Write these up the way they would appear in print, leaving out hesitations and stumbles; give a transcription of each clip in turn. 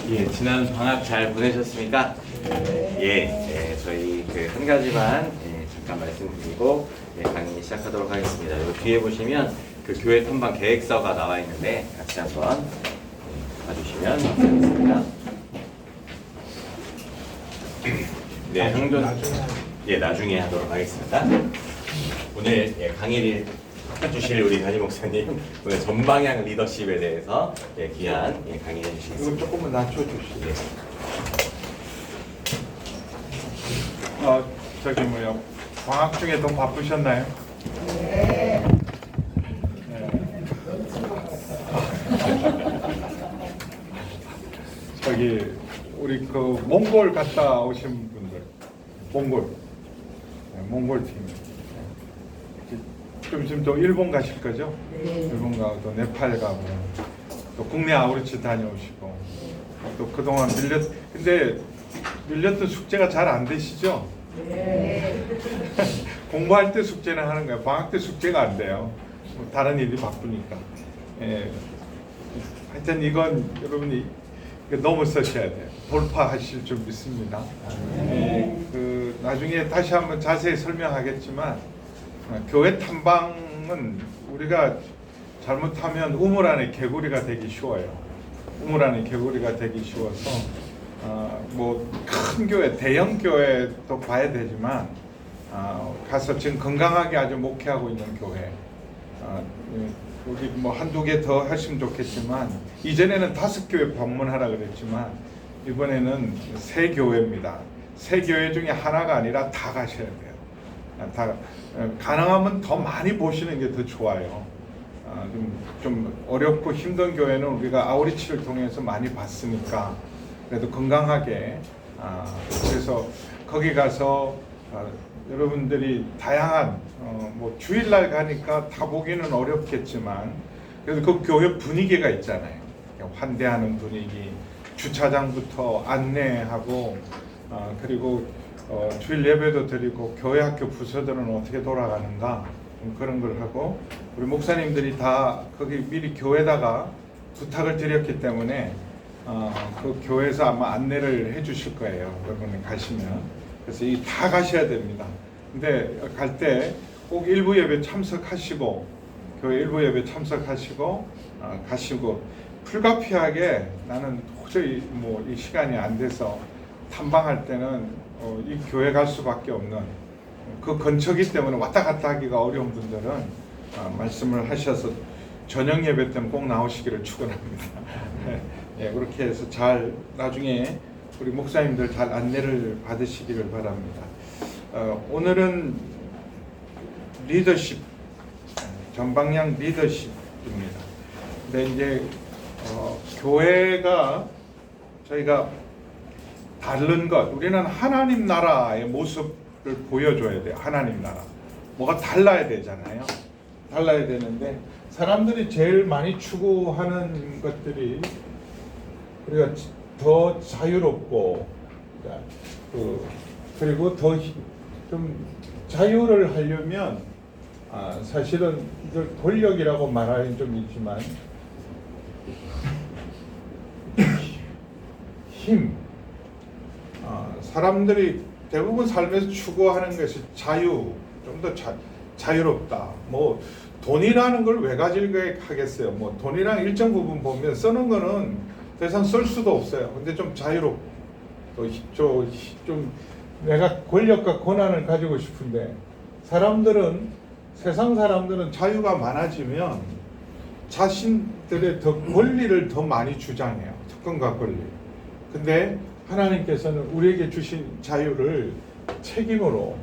예, 지난 방학 잘 보내셨습니까? 저희 한 가지만 잠깐 말씀드리고 강의 시작하도록 하겠습니다. 여기 뒤에 보시면 그 교회 탐방 계획서가 나와 있는데 같이 한번 봐주시면 감사하겠습니다. 네, 나중에 하도록 하겠습니다. 오늘 강의를 해주실 우리 담임 목사님 오늘 전방향 리더십에 대해서 귀한 강의해 주시겠습니다. 이거 조금만 낮춰주시죠. 방학 중에 좀 바쁘셨나요? 네. 우리 몽골 갔다 오신 분들, 몽골 팀. 좀 지금 또 일본 가실 거죠? 네. 일본 가고 또 네팔 가고 또 국내 아우리치 다녀오시고 또 그동안 근데 밀렸던 숙제가 잘 안 되시죠? 네. 공부할 때 숙제는 하는 거예요. 방학 때 숙제가 안 돼요. 다른 일이 바쁘니까. 하여튼 이건 여러분이 넘어서셔야 돼요. 돌파하실 줄 믿습니다. 나중에 다시 한번 자세히 설명하겠지만 교회 탐방은 우리가 잘못하면 우물 안에 개구리가 되기 쉬워요. 우물 안에 개구리가 되기 쉬워서 큰 교회, 대형 교회도 봐야 되지만 가서 지금 건강하게 아주 목회하고 있는 교회 우리 한두 개 더 하시면 좋겠지만 이전에는 5교회 방문하라 그랬지만 이번에는 3교회입니다. 3교회 중에 하나가 아니라 다 가셔야 돼요. 다 가능하면 더 많이 보시는 게 더 좋아요. 좀 어렵고 힘든 교회는 우리가 아우리치를 통해서 많이 봤으니까 그래도 건강하게 그래서 거기 가서 여러분들이 다양한 주일날 가니까 다 보기는 어렵겠지만 그래도 그 교회 분위기가 있잖아요. 환대하는 분위기, 주차장부터 안내하고 그리고 주일 예배도 드리고 교회 학교 부서들은 어떻게 돌아가는가 그런 걸 하고 우리 목사님들이 다 거기 미리 교회에다가 부탁을 드렸기 때문에 그 교회에서 아마 안내를 해주실 거예요. 여러분이 가시면 그래서 이 다 가셔야 됩니다. 근데 갈 때 꼭 일부 예배 참석하시고 교회 일부 예배 참석하시고 가시고 불가피하게 나는 도저히 이 시간이 안 돼서 탐방할 때는 이 교회 갈 수밖에 없는 그 근처기 때문에 왔다 갔다 하기가 어려운 분들은 말씀을 하셔서 저녁 예배 때는 꼭 나오시기를 축원합니다. 그렇게 해서 잘 나중에 우리 목사님들 잘 안내를 받으시기를 바랍니다. 오늘은 리더십, 전방향 리더십입니다. 근데 이제 교회가 저희가 다른 것, 우리는 하나님 나라의 모습을 보여줘야 돼요. 하나님 나라. 뭐가 달라야 되잖아요. 달라야 되는데 사람들이 제일 많이 추구하는 것들이 우리가 더 자유롭고 그리고 더 좀 자유를 하려면 사실은 이걸 권력이라고 말하기는 좀 있지만 힘 사람들이 대부분 삶에서 추구하는 것이 자유, 좀 더 자유롭다. 돈이라는 걸 왜 가지고 하겠어요? 돈이랑 일정 부분 보면 쓰는 거는 더 이상 쓸 수도 없어요. 근데 좀 자유롭고 좀 내가 권력과 권한을 가지고 싶은데 세상 사람들은 자유가 많아지면 자신들의 권리를 더 많이 주장해요. 특권과 권리. 근데 하나님께서는 우리에게 주신 자유를 책임으로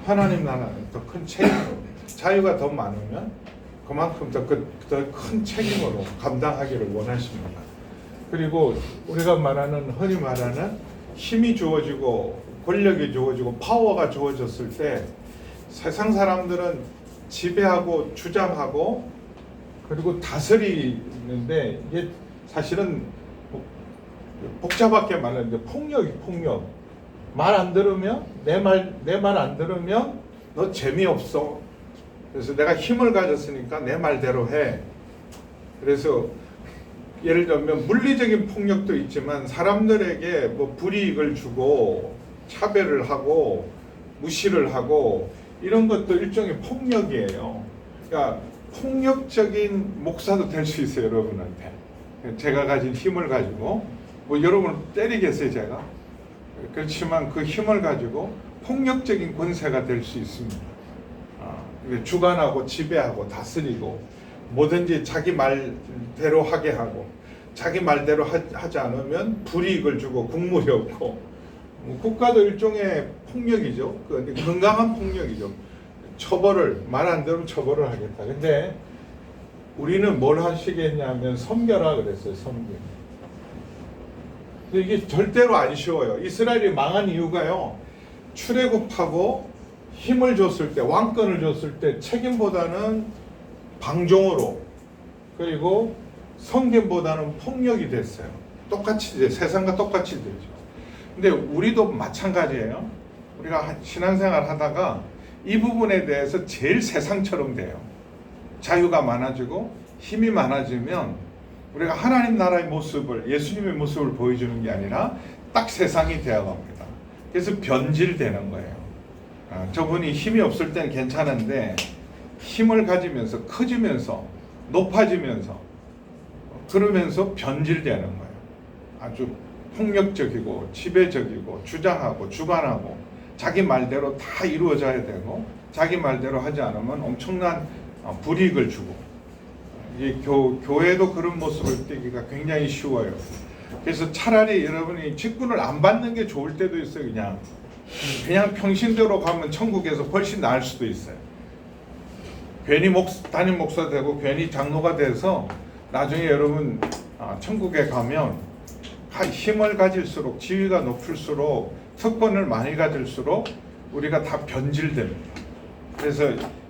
하나님 나라는 더 큰 책임, 자유가 더 많으면 그만큼 더 큰 책임으로 감당하기를 원하십니다. 그리고 우리가 흔히 말하는 힘이 주어지고 권력이 주어지고 파워가 주어졌을 때 세상 사람들은 지배하고 주장하고 그리고 다스리는데 이게 사실은 복잡하게 말하는데 폭력. 말 안 들으면 내 말 안 들으면 너 재미없어. 그래서 내가 힘을 가졌으니까 내 말대로 해. 그래서 예를 들면 물리적인 폭력도 있지만 사람들에게 뭐 불이익을 주고 차별을 하고 무시를 하고 이런 것도 일종의 폭력이에요. 그러니까 폭력적인 목사도 될 수 있어요, 여러분한테. 제가 가진 힘을 가지고 뭐 여러분을 때리겠어요, 제가. 그렇지만 그 힘을 가지고 폭력적인 권세가 될 수 있습니다. 주관하고 지배하고 다스리고 뭐든지 자기 말대로 하게 하고 자기 말대로 하지 않으면 불이익을 주고 국물이 없고 국가도 일종의 폭력이죠. 건강한 폭력이죠. 처벌을 말 안 들으면 처벌을 하겠다. 근데 우리는 뭘 하시겠냐면 섬겨라 그랬어요. 섬김. 근데 이게 절대로 안 쉬워요. 이스라엘이 망한 이유가요. 출애굽하고 힘을 줬을 때, 왕권을 줬을 때 책임보다는 방종으로 그리고 섬김보다는 폭력이 됐어요. 똑같이 이제 세상과 똑같이 되죠. 근데 우리도 마찬가지예요. 우리가 신앙생활 하다가 이 부분에 대해서 제일 세상처럼 돼요. 자유가 많아지고 힘이 많아지면 우리가 하나님 나라의 모습을, 예수님의 모습을 보여주는 게 아니라 딱 세상이 되어갑니다. 그래서 변질되는 거예요. 저분이 힘이 없을 때는 괜찮은데 힘을 가지면서 커지면서 높아지면서 그러면서 변질되는 거예요. 아주 폭력적이고 지배적이고 주장하고 주관하고 자기 말대로 다 이루어져야 되고 자기 말대로 하지 않으면 엄청난 불이익을 주고 이 교회도 그런 모습을 띠기가 굉장히 쉬워요. 그래서 차라리 여러분이 직분을 안 받는 게 좋을 때도 있어요. 그냥 평신대로 가면 천국에서 훨씬 나을 수도 있어요. 괜히 담임 목사 되고 괜히 장로가 돼서 나중에 여러분 천국에 가면 힘을 가질수록 지위가 높을수록 특권을 많이 가질수록 우리가 다 변질됩니다. 그래서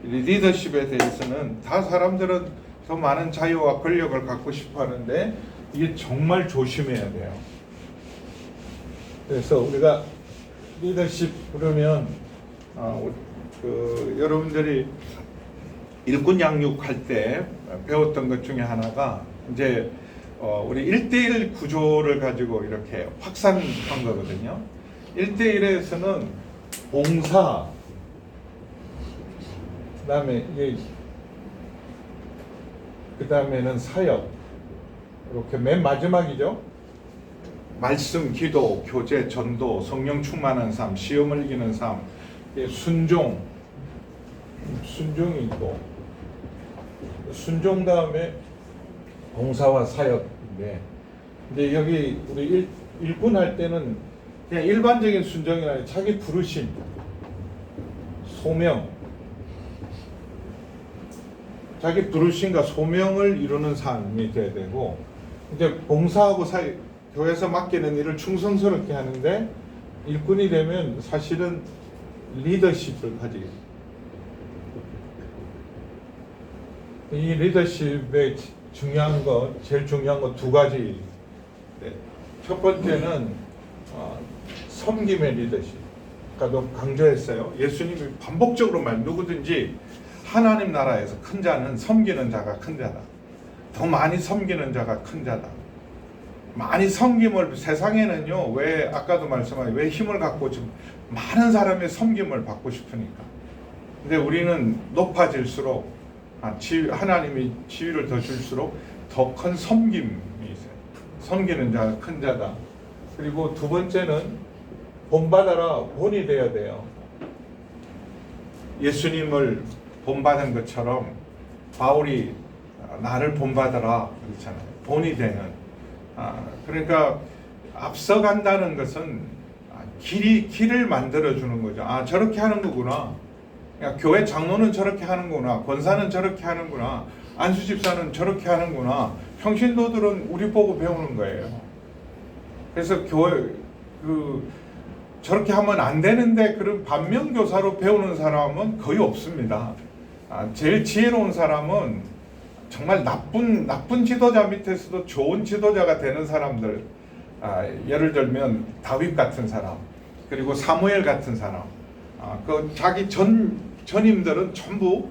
리더십에 대해서는 다 사람들은 더 많은 자유와 권력을 갖고 싶어 하는데 이게 정말 조심해야 돼요. 그래서 우리가 리더십 그러면 여러분들이 일꾼 양육할 때 배웠던 것 중에 하나가 이제 우리 1대1 구조를 가지고 이렇게 확산한 거거든요. 1대1에서는 봉사, 그 다음에는 사역, 이렇게 맨 마지막이죠. 말씀, 기도, 교제, 전도, 성령 충만한 삶, 시험을 이기는 삶, 순종이 있고 순종 다음에 봉사와 사역인데, 근데 여기 우리 일꾼 할 때는 그냥 일반적인 순종이 아니라 자기 부르심, 소명, 자기 부르심과 소명을 이루는 삶이 돼야 되고, 이제 봉사하고 교회에서 맡기는 일을 충성스럽게 하는데 일꾼이 되면 사실은 리더십을 가지게 됩니다. 이 리더십의 제일 중요한 거 두 가지. 첫 번째는 섬김의 리더십. 아까도 강조했어요. 예수님이 반복적으로 누구든지 하나님 나라에서 큰 자는 섬기는 자가 큰 자다. 더 많이 섬기는 자가 큰 자다. 많이 섬김을 세상에는요, 왜 아까도 말씀하신 왜 힘을 갖고 좀 많은 사람의 섬김을 받고 싶으니까. 근데 우리는 높아질수록 하나님이 지위를 더 줄수록 더 큰 섬김이 있어요. 섬기는 자가 큰 자다. 그리고 두 번째는 본받아라, 본이 되어야 돼요. 예수님을 본받은 것처럼 바울이 나를 본받아라 그렇잖아요. 본이 되는. 그러니까 앞서간다는 것은 길을 만들어주는 거죠. 저렇게 하는 거구나. 그러니까 교회 장로는 저렇게 하는구나. 권사는 저렇게 하는구나. 안수집사는 저렇게 하는구나. 평신도들은 우리 보고 배우는 거예요. 그래서 저렇게 하면 안 되는데 그런 반면교사로 배우는 사람은 거의 없습니다. 제일 지혜로운 사람은 정말 나쁜 지도자 밑에서도 좋은 지도자가 되는 사람들, 예를 들면 다윗 같은 사람, 그리고 사무엘 같은 사람, 자기 전임들은 전부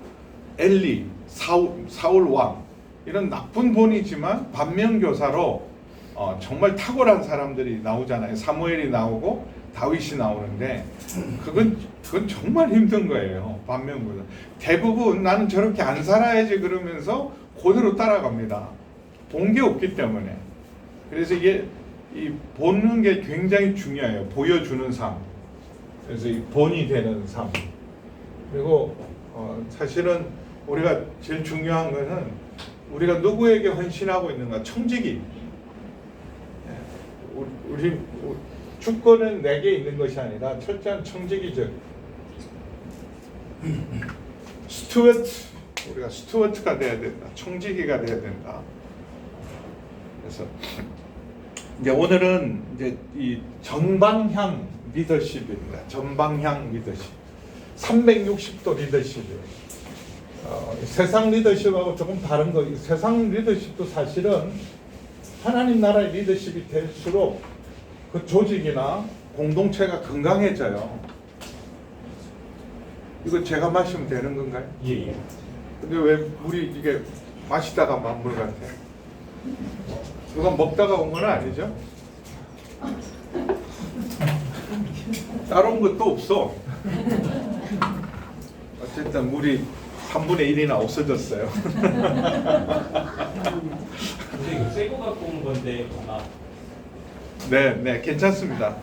엘리, 사울 왕, 이런 나쁜 본이지만 반면교사로 정말 탁월한 사람들이 나오잖아요. 사무엘이 나오고 다윗이 나오는데 그건 정말 힘든 거예요. 반면교사. 대부분 나는 저렇게 안 살아야지 그러면서 그대로 따라갑니다. 본 게 없기 때문에. 그래서 이게 이 보는 게 굉장히 중요해요. 보여주는 삶. 그래서 이 본이 되는 삶. 그리고 사실은 우리가 제일 중요한 것은 우리가 누구에게 헌신하고 있는가. 청지기. 우리 주권은 내게 있는 것이 아니라 철저한 청지기적 스튜어트. 우리가 스튜어트가 돼야 된다. 청지기가 돼야 된다. 그래서 이제 오늘은 이제 이 전방향 리더십입니다. 전방향 리더십. 360도 리더십이에요. 세상 리더십하고 조금 다른 거. 세상 리더십도 사실은 하나님 나라의 리더십이 될수록 그 조직이나 공동체가 건강해져요. 이거 제가 마시면 되는 건가요? 예. 근데 왜 물이 이게 마시다가 만물 같아? 누가 먹다가 온 건 아니죠? 따로 온 것도 없어. 어쨌든 물이 3분의 1이나 없어졌어요. 근데 이거 새거 갖고 온 건데 네, 괜찮습니다.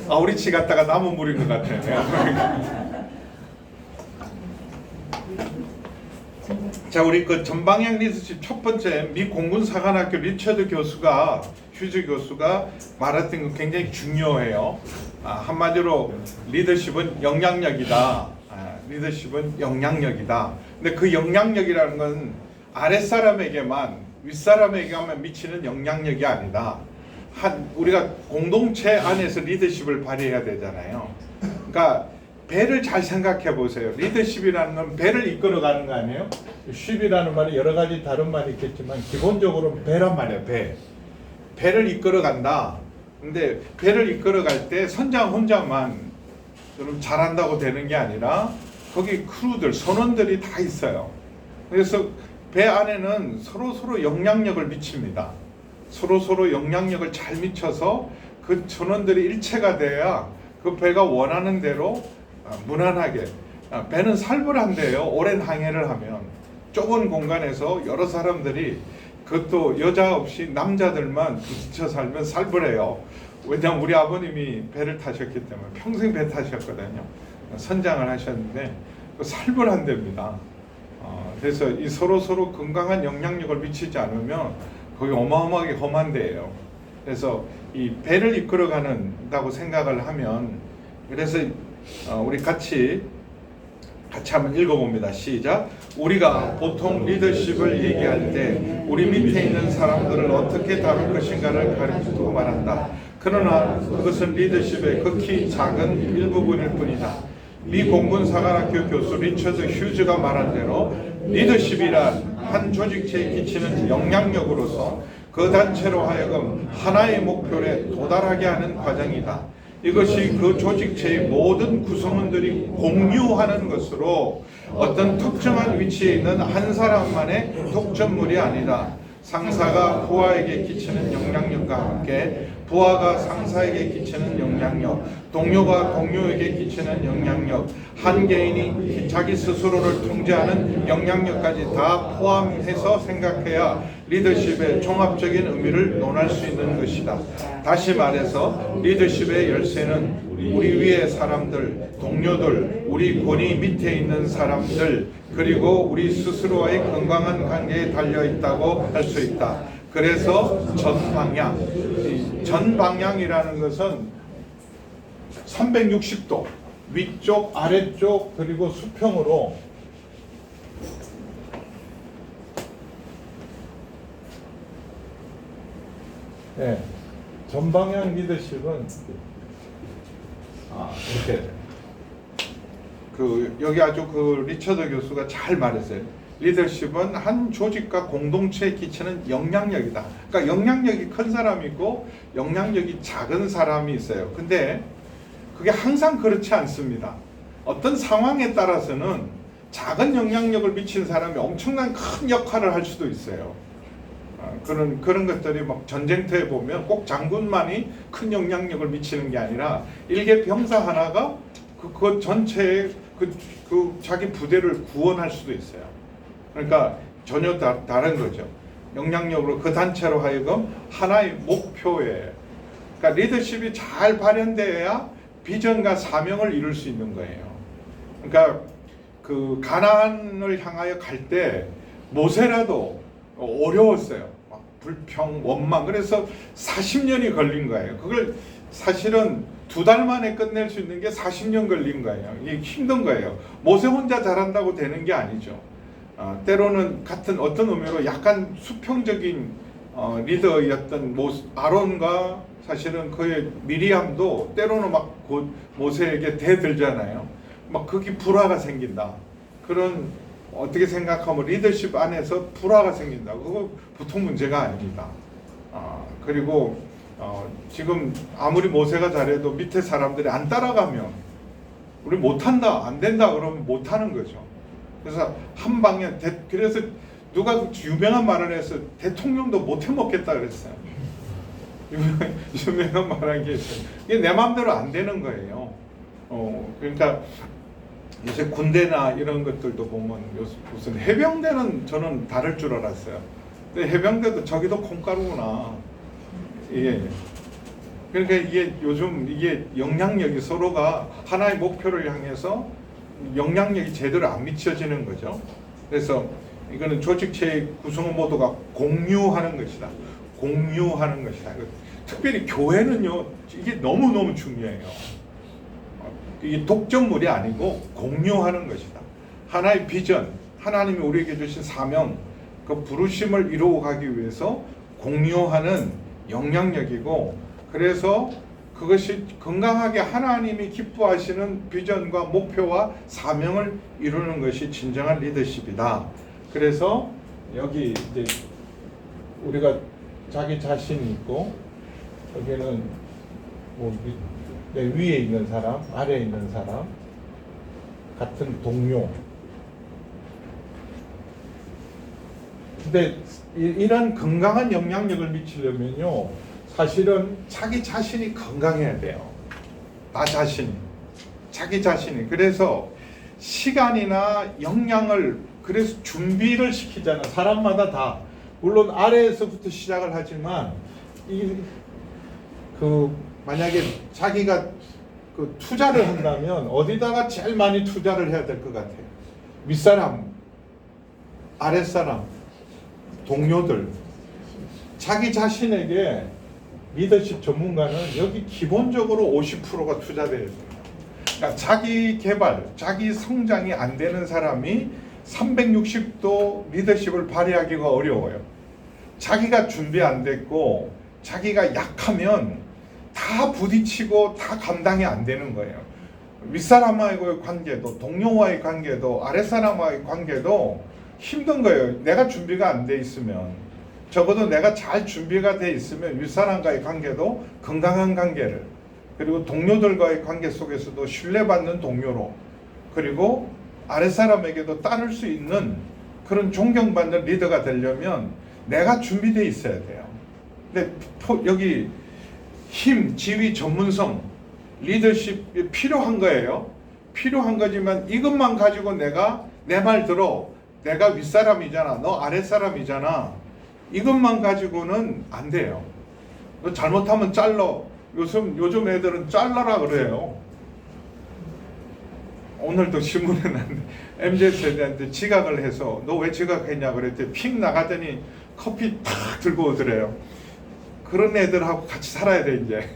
아우리치 갔다가 남은 물인 것 같아요. 자, 우리 그 전방향 리더십 첫 번째 미 공군 사관학교 리처드 교수가 휴즈 교수가 말했던 거 굉장히 중요해요. 한마디로 리더십은 영향력이다. 리더십은 영향력이다. 근데 그 영향력이라는 건 아랫사람에게만 윗사람에게만 미치는 영향력이 아니다. 우리가 공동체 안에서 리더십을 발휘해야 되잖아요. 그러니까 배를 잘 생각해 보세요. 리더십이라는 건 배를 이끌어가는 거 아니에요? 쉽이라는 말이 여러 가지 다른 말이 있겠지만 기본적으로 배란 말이에요. 배를 이끌어간다. 근데 배를 이끌어갈 때 선장 혼자만 좀 잘한다고 되는 게 아니라 거기 크루들, 선원들이 다 있어요. 그래서 배 안에는 서로 영향력을 미칩니다. 서로 영향력을 잘 미쳐서 그 선원들이 일체가 돼야 그 배가 원하는 대로 무난하게. 배는 살벌한데요. 오랜 항해를 하면 좁은 공간에서 여러 사람들이, 그것도 여자 없이 남자들만 부딪혀 살면 살벌해요. 왜냐하면 우리 아버님이 배를 타셨기 때문에 평생 배 타셨거든요. 선장을 하셨는데 살벌한 데입니다. 그래서 이 서로 건강한 영향력을 미치지 않으면 거기 어마어마하게 험한 데예요. 그래서 이 배를 이끌어가는다고 생각을 하면, 그래서 우리 같이 한번 읽어봅니다. 시작. 우리가 보통 리더십을 얘기할 때 우리 밑에 있는 사람들을 어떻게 다룰 것인가를 가르치고 말한다. 그러나 그것은 리더십의 극히 작은 일부분일 뿐이다. 미 공군 사관학교 교수 리처드 휴즈가 말한 대로 리더십이란 한 조직체에 끼치는 영향력으로서 그 단체로 하여금 하나의 목표에 도달하게 하는 과정이다. 이것이 그 조직체의 모든 구성원들이 공유하는 것으로 어떤 특정한 위치에 있는 한 사람만의 독점물이 아니다. 상사가 부하에게 끼치는 영향력과 함께 부하가 상사에게 끼치는 영향력, 동료가 동료에게 끼치는 영향력, 한 개인이 자기 스스로를 통제하는 영향력까지 다 포함해서 생각해야 리더십의 종합적인 의미를 논할 수 있는 것이다. 다시 말해서 리더십의 열쇠는 우리 위의 사람들, 동료들, 우리 권위 밑에 있는 사람들, 그리고 우리 스스로와의 건강한 관계에 달려 있다고 할 수 있다. 그래서 전방향이라는 것은 360도 위쪽, 아래쪽, 그리고 수평으로 전방향 리더십은 이렇게 여기 아주 리처드 교수가 잘 말했어요. 리더십은 한 조직과 공동체에 끼치는 영향력이다. 그러니까 영향력이 큰 사람이 있고 영향력이 작은 사람이 있어요. 근데 그게 항상 그렇지 않습니다. 어떤 상황에 따라서는 작은 영향력을 미치는 사람이 엄청난 큰 역할을 할 수도 있어요. 그런 것들이 막 전쟁터에 보면 꼭 장군만이 큰 영향력을 미치는 게 아니라 일개 병사 하나가 그 전체에 그 자기 부대를 구원할 수도 있어요. 그러니까 전혀 다른 거죠. 영향력으로 그 단체로 하여금 하나의 목표에, 그러니까 리더십이 잘 발현돼야 비전과 사명을 이룰 수 있는 거예요. 그러니까 그 가나안을 향하여 갈 때 모세라도 어려웠어요. 막 불평, 원망. 그래서 40년이 걸린 거예요. 그걸 사실은 2달 만에 끝낼 수 있는 게 40년 걸린 거예요. 이게 힘든 거예요. 모세 혼자 잘한다고 되는 게 아니죠. 때로는 같은 어떤 의미로 약간 수평적인 리더였던 아론과 사실은 그의 미리암도 때로는 막 모세에게 대들잖아요. 막 거기 불화가 생긴다. 그런 어떻게 생각하면 리더십 안에서 불화가 생긴다. 그거 보통 문제가 아닙니다. 그리고 지금 아무리 모세가 잘해도 밑에 사람들이 안 따라가면 우리 못한다, 안 된다 그러면 못하는 거죠. 그래서 한 방에 그래서 누가 유명한 말을 해서 대통령도 못 해먹겠다 그랬어요. 유명한 말한 게 있어요. 이게 내 마음대로 안 되는 거예요. 그러니까 요새 군대나 이런 것들도 보면 무슨 해병대는 저는 다를 줄 알았어요. 근데 해병대도 저기도 콩가루구나. 예. 그러니까 이게 요즘 이게 영향력이 서로가 하나의 목표를 향해서 영향력이 제대로 안 미쳐지는 거죠. 그래서 이거는 조직체의 구성 모두가 공유하는 것이다. 공유하는 것이다. 특별히 교회는요, 이게 너무너무 중요해요. 이게 독점물이 아니고 공유하는 것이다. 하나의 비전, 하나님이 우리에게 주신 사명, 그 부르심을 이루어가기 위해서 공유하는 영향력이고, 그래서 그것이 건강하게 하나님이 기뻐하시는 비전과 목표와 사명을 이루는 것이 진정한 리더십이다. 그래서 여기 이제 우리가 자기 자신이 있고, 여기는 뭐 내 위에 있는 사람, 아래에 있는 사람, 같은 동료. 근데 이런 건강한 영향력을 미치려면요, 사실은 자기 자신이 건강해야 돼요. 나 자신이. 자기 자신이. 그래서 시간이나 역량을 그래서 준비를 시키잖아. 사람마다 다. 물론 아래에서부터 시작을 하지만 만약에 자기가 그 투자를 한다면 어디다가 제일 많이 투자를 해야 될 것 같아요. 윗사람, 아랫사람, 동료들. 자기 자신에게 리더십 전문가는 여기 기본적으로 50%가 투자돼야 돼요. 그러니까 자기 개발, 자기 성장이 안 되는 사람이 360도 리더십을 발휘하기가 어려워요. 자기가 준비 안 됐고 자기가 약하면 다 부딪히고 다 감당이 안 되는 거예요. 윗사람과의 관계도, 동료와의 관계도, 아랫사람과의 관계도 힘든 거예요. 내가 준비가 안 돼 있으면. 적어도 내가 잘 준비가 돼 있으면 윗사람과의 관계도 건강한 관계를, 그리고 동료들과의 관계 속에서도 신뢰받는 동료로, 그리고 아랫사람에게도 따를 수 있는 그런 존경받는 리더가 되려면 내가 준비되어 있어야 돼요. 근데 여기 힘, 지위, 전문성, 리더십이 필요한 거예요. 필요한 거지만 이것만 가지고 내가 내 말 들어, 내가 윗사람이잖아, 너 아랫사람이잖아, 이것만 가지고는 안 돼요. 너 잘못하면 잘라. 요즘 애들은 잘라라 그래요. 오늘도 신문에 났는데 MZ세대한테 지각을 해서 너 왜 지각했냐 그랬더니 픽 나가더니 커피 탁 들고 오더래요. 그런 애들하고 같이 살아야 돼 이제.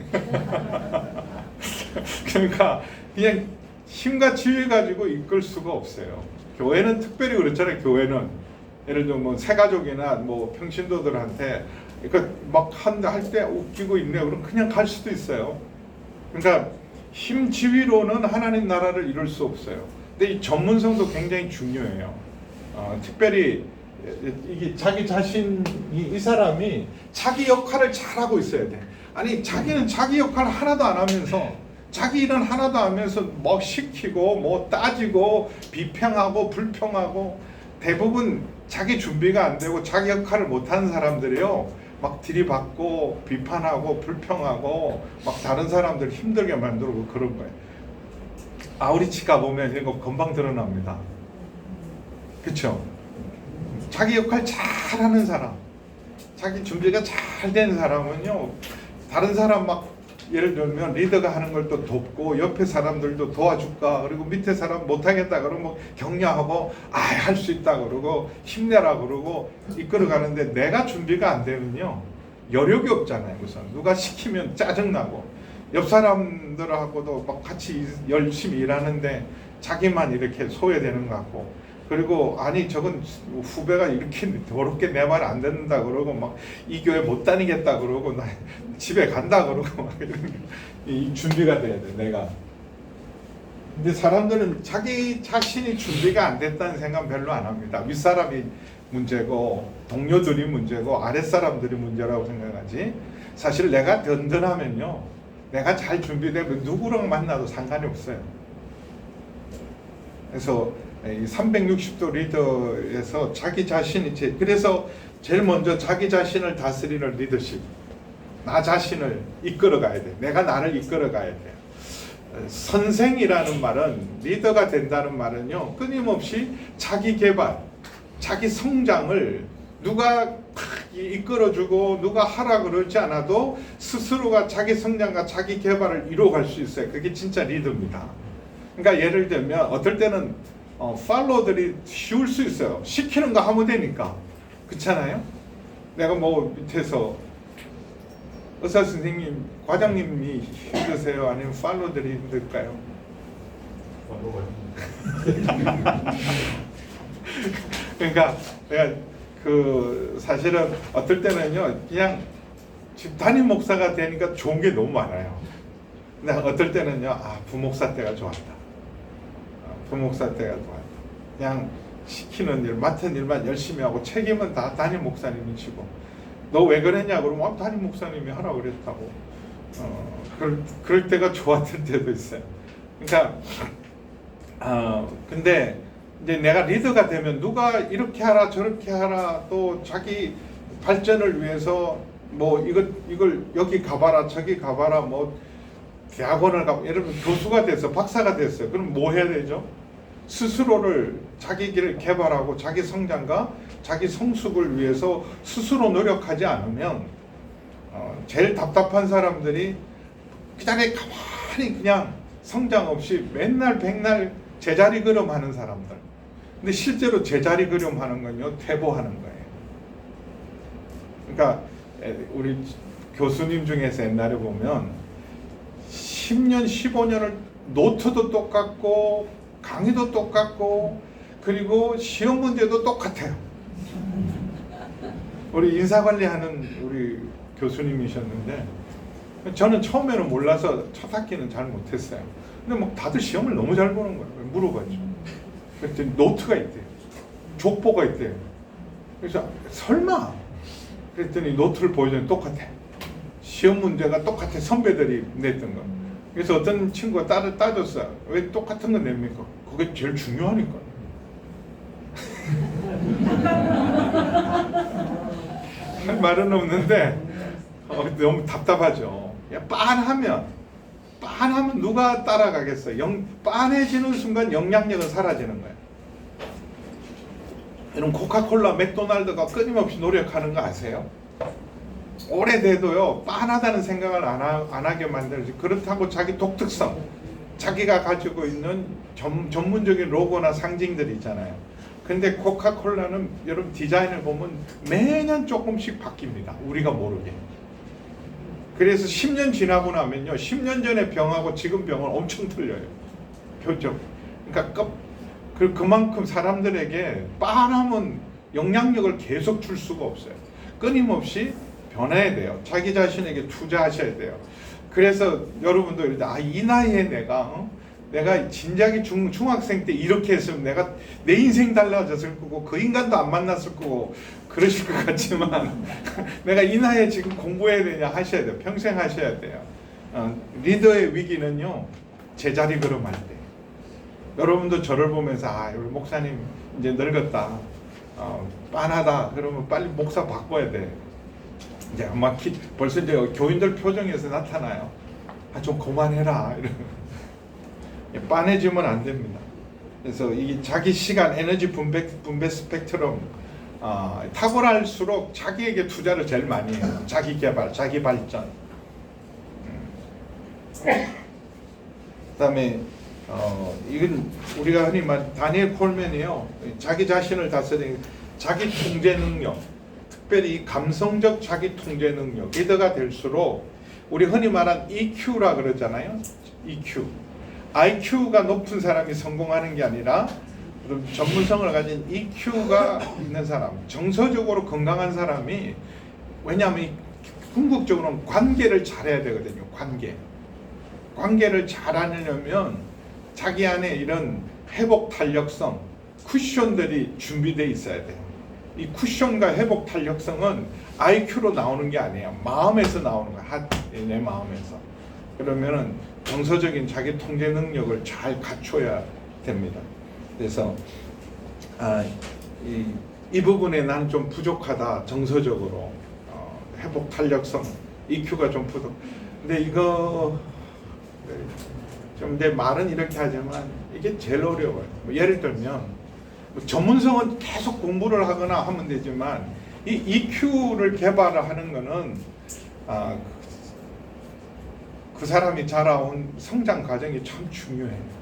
그러니까 그냥 힘과 지휘 가지고 이끌 수가 없어요. 교회는 특별히 그렇잖아요. 교회는 예를 들면 뭐 새가족이나 뭐 평신도들한테 그러니까 막 할 때 웃기고 있네 그럼 그냥 갈 수도 있어요. 그러니까 힘 지휘로는 하나님 나라를 이룰 수 없어요. 근데 이 전문성도 굉장히 중요해요. 특별히 이게 자기 자신이, 이 사람이 자기 역할을 잘하고 있어야 돼. 아니 자기는 자기 역할 하나도 안 하면서 자기 일은 하나도 안 하면서 뭐 시키고 뭐 따지고 비평하고 불평하고 대부분 자기 준비가 안 되고 자기 역할을 못하는 사람들이요. 막 들이받고 비판하고 불평하고 막 다른 사람들 힘들게 만들고 그런 거예요. 아우리치 가보면 이거 금방 드러납니다. 그렇죠? 자기 역할 잘하는 사람, 자기 준비가 잘 된 사람은요, 다른 사람 막 예를 들면 리더가 하는 걸 또 돕고 옆에 사람들도 도와줄까, 그리고 밑에 사람 못하겠다 그러면 격려하고 할 수 있다 그러고 힘내라 그러고 이끌어 가는데, 내가 준비가 안 되면요 여력이 없잖아요. 우선 누가 시키면 짜증나고, 옆 사람들하고도 막 같이 열심히 일하는데 자기만 이렇게 소외되는 것 같고, 그리고 아니 저건 후배가 이렇게 더럽게 내 말 안 듣는다 그러고 막 이 교회 못 다니겠다 그러고 나 집에 간다 그러고 막 이런 이 준비가 돼야 돼 내가. 근데 사람들은 자기 자신이 준비가 안 됐다는 생각 별로 안 합니다. 윗사람이 문제고 동료들이 문제고 아랫사람들이 문제라고 생각하지, 사실 내가 든든하면요, 내가 잘 준비되면 누구랑 만나도 상관이 없어요. 그래서 이 360도 리더에서 자기 자신이 그래서 제일 먼저 자기 자신을 다스리는 리더십, 나 자신을 이끌어 가야 돼. 내가 나를 이끌어 가야 돼. 선생이라는 말은, 리더가 된다는 말은요, 끊임없이 자기 개발, 자기 성장을 누가 이끌어주고 누가 하라 그러지 않아도 스스로가 자기 성장과 자기 개발을 이루어갈 수 있어요. 그게 진짜 리더입니다. 그러니까 예를 들면 어떨 때는 팔로우들이 쉬울 수 있어요. 시키는 거 하면 되니까. 그렇잖아요? 내가 뭐 밑에서 의사 선생님, 과장님이 힘드세요? 아니면 팔로우들이 힘들까요? 그러니까 내가 사실은 어떨 때는요, 그냥 지금 담임 목사가 되니까 좋은 게 너무 많아요. 근데 어떨 때는요, 부목사 때가 좋았다. 부목사 때가 좋았다. 그냥 시키는 일, 맡은 일만 열심히 하고 책임은 다 담임 목사님이 지고, 너 왜 그랬냐 그러면 담임 목사님이 하라고 그랬다고. 그럴 때가 좋았을 때도 있어요. 그러니까 근데 이제 내가 리더가 되면 누가 이렇게 하라 저렇게 하라, 또 자기 발전을 위해서 뭐 이걸 여기 가봐라 저기 가봐라, 뭐 대학원을 가고, 예를 들면 교수가 됐어, 박사가 됐어요. 그럼 뭐 해야 되죠? 스스로를 자기 길을 개발하고 자기 성장과 자기 성숙을 위해서 스스로 노력하지 않으면 제일 답답한 사람들이 그 자리에 가만히 그냥 성장 없이 맨날 백날 제자리 걸음하는 사람들. 근데 실제로 제자리 걸음하는 건요, 퇴보하는 거예요. 그러니까 우리 교수님 중에서 옛날에 보면 10년 15년을 노트도 똑같고 강의도 똑같고 그리고 시험 문제도 똑같아요. 우리 인사관리하는 우리 교수님이셨는데, 저는 처음에는 몰라서 첫 학기는 잘 못했어요. 근데 막 다들 시험을 너무 잘 보는 거예요. 물어봤죠. 그랬더니 노트가 있대요. 족보가 있대요. 그래서 설마? 그랬더니 노트를 보여주면 똑같아. 시험 문제가 똑같아. 선배들이 냈던 거. 그래서 어떤 친구가 따졌어요. 왜 똑같은 거 냅니까? 그게 제일 중요하니까. 할 말은 없는데 너무 답답하죠. 빤하면 누가 따라가겠어요? 빤해지는 순간 영향력은 사라지는 거예요. 여러분, 코카콜라, 맥도날드가 끊임없이 노력하는 거 아세요? 오래돼도요, 빤하다는 생각을 안 하게 만들지. 그렇다고 자기 독특성, 자기가 가지고 있는 전문적인 로고나 상징들이 있잖아요. 근데 코카콜라는 여러분 디자인을 보면 매년 조금씩 바뀝니다. 우리가 모르게. 그래서 10년 지나고 나면요, 10년 전에 병하고 지금 병은 엄청 틀려요. 표정. 그러니까 그만큼 사람들에게 빤하면 영향력을 계속 줄 수가 없어요. 끊임없이 변해야 돼요. 자기 자신에게 투자하셔야 돼요. 그래서 여러분도 이럴 때, 이 나이에 내가 진작에 중학생 때 이렇게 했으면 내가 내 인생 달라졌을 거고 그 인간도 안 만났을 거고 그러실 것 같지만 내가 이 나이에 지금 공부해야 되냐 하셔야 돼요. 평생 하셔야 돼요. 리더의 위기는요, 제자리 걸음할 때. 여러분도 저를 보면서 우리 목사님 이제 늙었다, 빤하다, 그러면 빨리 목사 바꿔야 돼. 이제 아마 벌써 이제 교인들 표정에서 나타나요. 좀 그만해라. 이러면. 빤해지면 안 됩니다. 그래서 이 자기 시간, 에너지 분배 스펙트럼 탁월할수록 자기에게 투자를 제일 많이 해요. 자기 개발, 자기 발전. 그다음에 이건 우리가 흔히 말 다니엘 콜맨이요, 자기 자신을 다스리는 자기 통제 능력, 특별히 감성적 자기 통제 능력, 리더가 될수록 우리 흔히 말한 EQ라 그러잖아요. EQ. IQ가 높은 사람이 성공하는 게 아니라 전문성을 가진 EQ가 있는 사람, 정서적으로 건강한 사람이, 왜냐하면 궁극적으로는 관계를 잘해야 되거든요. 관계를 잘하려면 자기 안에 이런 회복 탄력성, 쿠션들이 준비되어 있어야 돼요. 이 쿠션과 회복 탄력성은 IQ로 나오는 게 아니에요. 마음에서 나오는 거야. 내 마음에서. 그러면은 정서적인 자기 통제 능력을 잘 갖춰야 됩니다. 그래서 이 부분에 나는 좀 부족하다. 정서적으로 회복 탄력성, EQ가 좀 부족. 근데 이거 좀 내 말은 이렇게 하지만 이게 제일 어려워요. 예를 들면 전문성은 계속 공부를 하거나 하면 되지만 이 EQ를 개발을 하는 거는 그 사람이 자라온 성장 과정이 참 중요해요.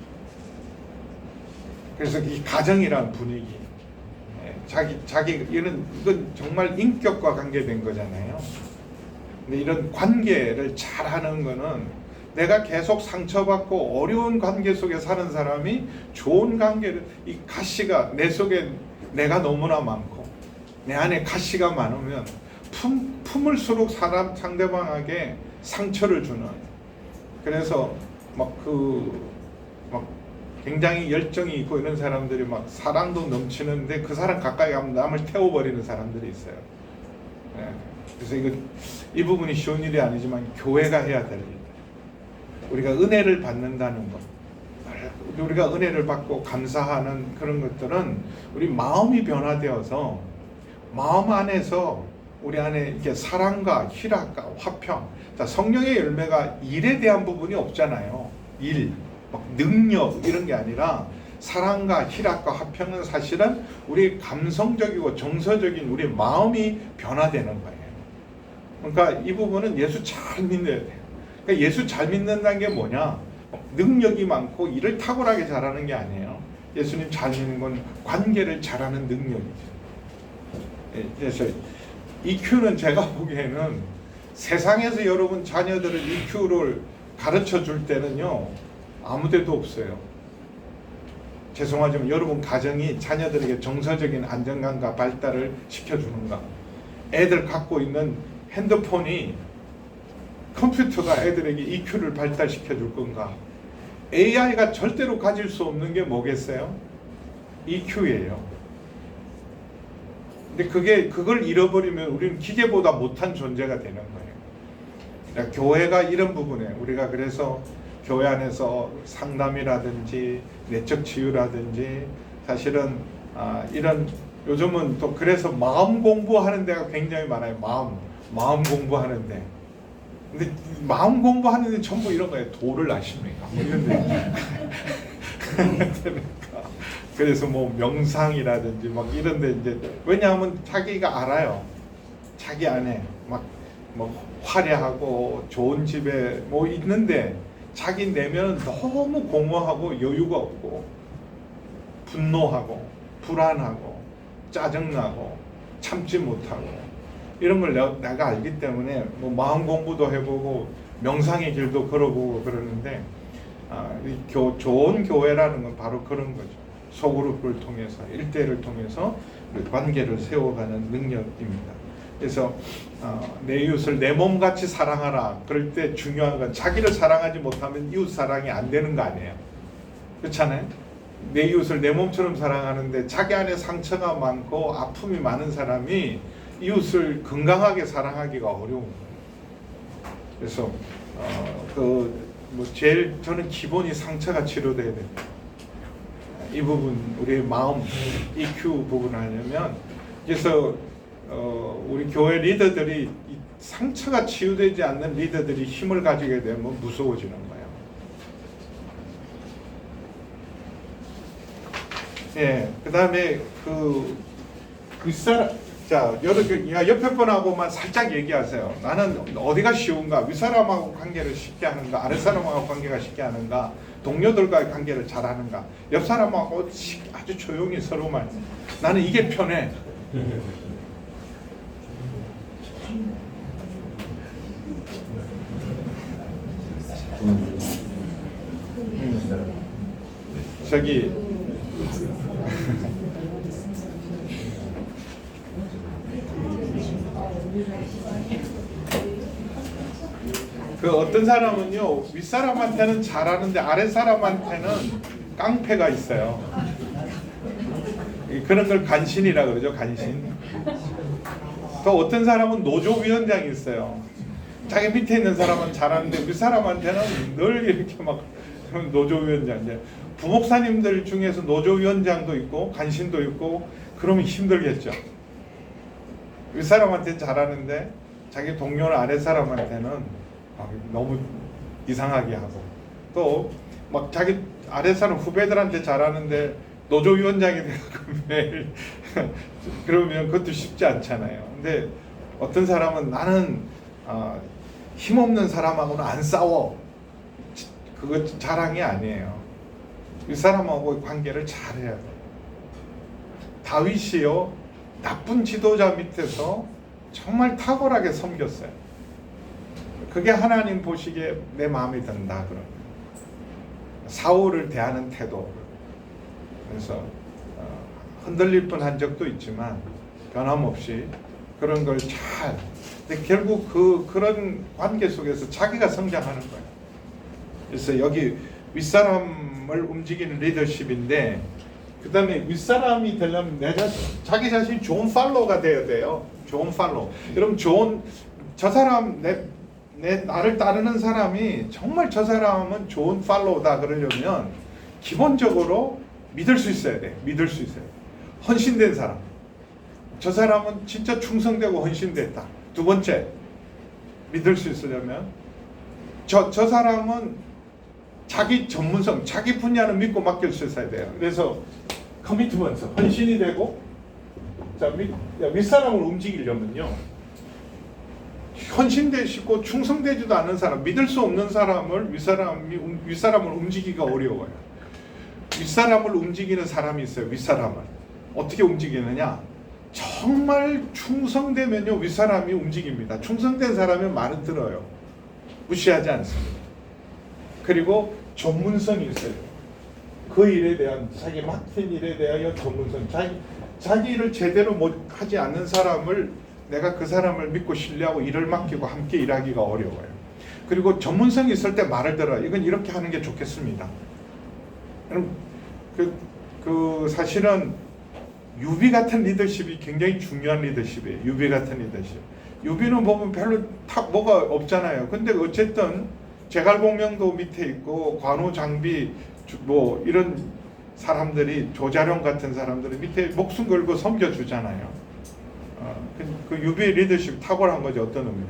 그래서 이 가정이란 분위기, 이건 정말 인격과 관계된 거잖아요. 근데 이런 관계를 잘하는 거는 내가 계속 상처받고 어려운 관계 속에 사는 사람이 좋은 관계를, 이 가시가 내 속에 내가 너무나 많고 내 안에 가시가 많으면 품을수록 상대방에게 상처를 주는, 그래서 굉장히 열정이 있고 이런 사람들이 막 사랑도 넘치는데 그 사람 가까이 가면 남을 태워버리는 사람들이 있어요. 그래서 이 부분이 쉬운 일이 아니지만 교회가 해야 될 일. 우리가 은혜를 받는다는 것, 우리가 은혜를 받고 감사하는 그런 것들은 우리 마음이 변화되어서 마음 안에서 우리 안에 이렇게 사랑과 희락과 화평. 자, 성령의 열매가 일에 대한 부분이 없잖아요. 능력 이런 게 아니라 사랑과 희락과 화평은 사실은 우리 감성적이고 정서적인 우리 마음이 변화되는 거예요. 그러니까 이 부분은 예수 잘 믿어야 돼요. 그러니까 예수 잘 믿는다는 게 뭐냐? 능력이 많고 일을 탁월하게 잘하는 게 아니에요. 예수님 잘 믿는 건 관계를 잘하는 능력이죠. 그래서 EQ는 제가 보기에는 세상에서 여러분 자녀들을 EQ를 가르쳐 줄 때는요, 아무 데도 없어요. 죄송하지만 여러분 가정이 자녀들에게 정서적인 안정감과 발달을 시켜주는가? 애들 갖고 있는 핸드폰이, 컴퓨터가 애들에게 EQ를 발달시켜 줄 건가? AI가 절대로 가질 수 없는 게 뭐겠어요? EQ예요. 근데 그걸 잃어버리면 우리는 기계보다 못한 존재가 되는 거예요. 그러니까 교회가 이런 부분에, 우리가 그래서 교회 안에서 상담이라든지 내적 치유라든지 사실은 이런, 요즘은 또 그래서 마음 공부하는 데가 굉장히 많아요. 마음 공부하는데. 근데 마음 공부하는데 전부 이런 거예요. 도를 아십니까? 뭐 이런 데. 그래서 뭐 명상이라든지 막 이런 데 이제, 왜냐하면 자기가 알아요. 자기 안에 막 화려하고 좋은 집에 뭐 있는데 자기 내면은 너무 공허하고 여유가 없고 분노하고 불안하고 짜증나고 참지 못하고 이런 걸 내가 알기 때문에 뭐 마음 공부도 해보고 명상의 길도 걸어보고 그러는데 좋은 교회라는 건 바로 그런 거죠. 소그룹을 통해서 1대1을 통해서 관계를 세워가는 능력입니다. 그래서 내 이웃을 내 몸같이 사랑하라. 그럴 때 중요한 건 자기를 사랑하지 못하면 이웃 사랑이 안 되는 거 아니에요. 그렇잖아요. 내 이웃을 내 몸처럼 사랑하는데 자기 안에 상처가 많고 아픔이 많은 사람이 이웃을 건강하게 사랑하기가 어려운 거예요. 그래서 뭐 제일 저는 기본이 상처가 치료돼야 됩니다. 이 부분 우리의 마음 EQ 부분 하려면 그래서 우리 교회 리더들이 이 상처가 치유되지 않는 리더들이 힘을 가지게 되면 무서워지는 거예요. 예, 그다음에 윗사람 자 옆에 분하고만 살짝 얘기하세요. 나는 어디가 쉬운가? 윗사람하고 관계를 쉽게 하는가? 아랫사람하고 관계가 쉽게 하는가? 동료들과의 관계를 잘하는가? 옆사람하고 아주 조용히 서로만 나는 이게 편해. 저기 어떤 사람은요 윗사람한테는 잘하는데 아랫사람한테는 깡패가 있어요. 그런 걸 간신이라 그러죠. 간신. 또 어떤 사람은 노조위원장이 있어요. 자기 밑에 있는 사람은 잘하는데 윗사람한테는 늘 이렇게 막 노조위원장. 부목사님들 중에서 노조위원장도 있고 간신도 있고 그러면 힘들겠죠. 윗사람한테는 잘하는데 자기 동료나 아랫사람한테는 너무 이상하게 하고 또 막 자기 아랫사람 후배들한테 잘하는데 노조위원장이 돼서 매일 그러면 그것도 쉽지 않잖아요. 근데 어떤 사람은 나는 힘없는 사람하고는 안 싸워. 그거 자랑이 아니에요. 윗사람하고 관계를 잘해야 돼요. 다윗이요 나쁜 지도자 밑에서 정말 탁월하게 섬겼어요. 그게 하나님 보시기에 내 마음에 든다. 그러면 사울을 대하는 태도. 그래서 흔들릴 뻔한 적도 있지만 변함없이 그런 걸 잘. 근데 결국 그런 관계 속에서 자기가 성장하는 거예요. 그래서 여기 윗사람을 움직이는 리더십인데 그 다음에 윗사람이 되려면 자기 자신이 좋은 팔로워가 되어야 돼요. 좋은 팔로워. 여러분 저 사람 나를 따르는 사람이 정말 저 사람은 좋은 팔로우다 그러려면 기본적으로 믿을 수 있어야 돼. 믿을 수 있어야 돼. 헌신된 사람. 저 사람은 진짜 충성되고 헌신됐다. 두 번째 믿을 수 있으려면 저 사람은 자기 전문성, 자기 분야는 믿고 맡길 수 있어야 돼요. 그래서 커미트먼트, 헌신이 되고 윗사람을 움직이려면요 헌신되시고 충성되지도 않는 사람, 믿을 수 없는 사람을 윗사람을 움직이기가 어려워요. 윗사람을 움직이는 사람이 있어요. 윗사람을 어떻게 움직이느냐? 정말 충성되면요 윗사람이 움직입니다. 충성된 사람은 말을 들어요. 무시하지 않습니다. 그리고 전문성이 있어요. 그 일에 대한 자기 맡은 일에 대하여 전문성. 자기 일을 제대로 하지 않는 사람을 내가 그 사람을 믿고 신뢰하고 일을 맡기고 함께 일하기가 어려워요. 그리고 전문성이 있을 때 말을 들어요. 이건 이렇게 하는 게 좋겠습니다. 사실은 유비 같은 리더십이 굉장히 중요한 리더십이에요. 유비 같은 리더십. 유비는 보면 별로 뭐가 없잖아요. 근데 어쨌든 제갈공명도 밑에 있고 관우 장비 뭐 이런 사람들이 조자룡 같은 사람들이 밑에 목숨 걸고 섬겨주잖아요. 그 유비의 리더십 탁월한 거죠. 어떤 의미로?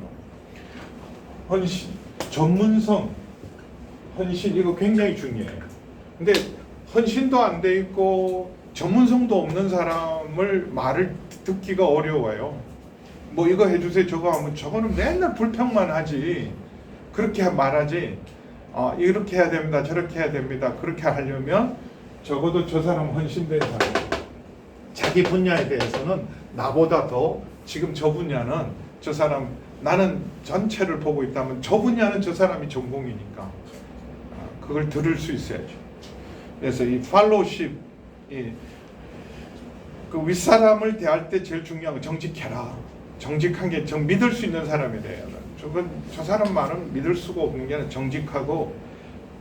헌신, 전문성, 헌신 이거 굉장히 중요해요. 근데 헌신도 안 돼 있고 전문성도 없는 사람을 말을 듣기가 어려워요. 뭐 이거 해주세요 저거 하면 저거는 맨날 불평만 하지. 그렇게 말하지. 이렇게 해야 됩니다. 저렇게 해야 됩니다. 그렇게 하려면 적어도 저 사람 헌신된 사람. 자기 분야에 대해서는 나보다 더 지금 저 분야는 저 사람 나는 전체를 보고 있다면 저 분야는 저 사람이 전공이니까 그걸 들을 수 있어야죠. 그래서 이 팔로우십 그 윗사람을 대할 때 제일 중요한 건 정직해라. 정직한 게 믿을 수 있는 사람이 돼요. 저 사람 말은 믿을 수가 없는 게 아니라 정직하고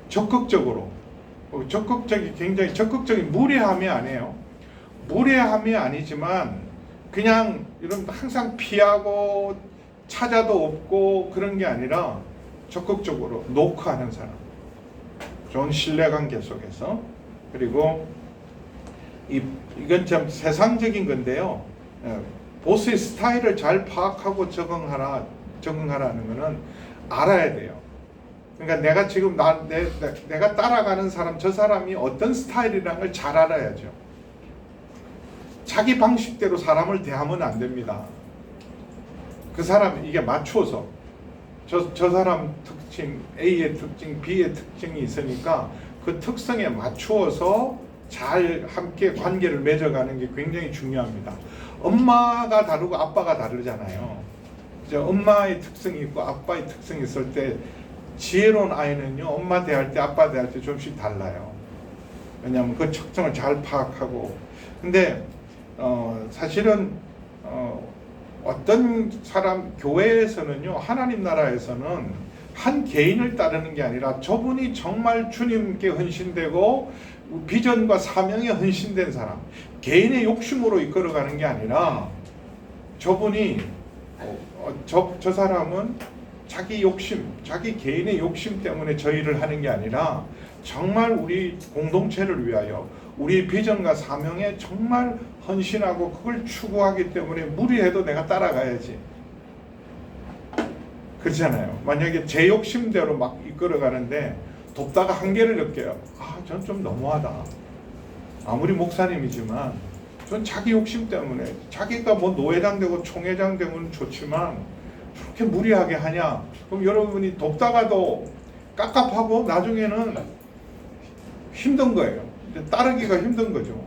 적극적으로 굉장히 적극적인 무례함이 아니에요. 무례함이 아니지만 그냥 이런 항상 피하고 찾아도 없고 그런 게 아니라 적극적으로 노크하는 사람, 좋은 신뢰관계 속에서. 그리고 이건 참 세상적인 건데요. 보스의 스타일을 잘 파악하고 적응하라는 거는 알아야 돼요. 그러니까 내가 지금 내가 따라가는 사람, 저 사람이 어떤 스타일이라는 걸 잘 알아야죠. 자기 방식대로 사람을 대하면 안 됩니다. 그 사람 이게 맞춰서 저 사람 특징, A의 특징, B의 특징이 있으니까 그 특성에 맞추어서 잘 함께 관계를 맺어가는 게 굉장히 중요합니다. 엄마가 다르고 아빠가 다르잖아요. 이제 엄마의 특성이 있고 아빠의 특성이 있을 때 지혜로운 아이는요, 엄마 대할 때 아빠 대할 때 좀씩 달라요. 왜냐하면 그 특성을 잘 파악하고. 근데 사실은 어떤 사람, 교회에서는요, 하나님 나라에서는 한 개인을 따르는 게 아니라 저분이 정말 주님께 헌신되고 비전과 사명에 헌신된 사람, 개인의 욕심으로 이끌어가는 게 아니라 저분이 저 사람은 자기 욕심, 자기 개인의 욕심 때문에 저 일을 하는 게 아니라 정말 우리 공동체를 위하여 우리 비전과 사명에 정말 헌신하고 그걸 추구하기 때문에 무리해도 내가 따라가야지. 그렇잖아요. 만약에 제 욕심대로 막 이끌어가는데 돕다가 한계를 느껴요. 전 좀 너무하다. 아무리 목사님이지만 전 자기 욕심 때문에, 자기가 뭐 노회장 되고 총회장 되면 좋지만 그렇게 무리하게 하냐? 그럼 여러분이 돕다가도 깝깝하고 나중에는 힘든 거예요. 따르기가 힘든 거죠.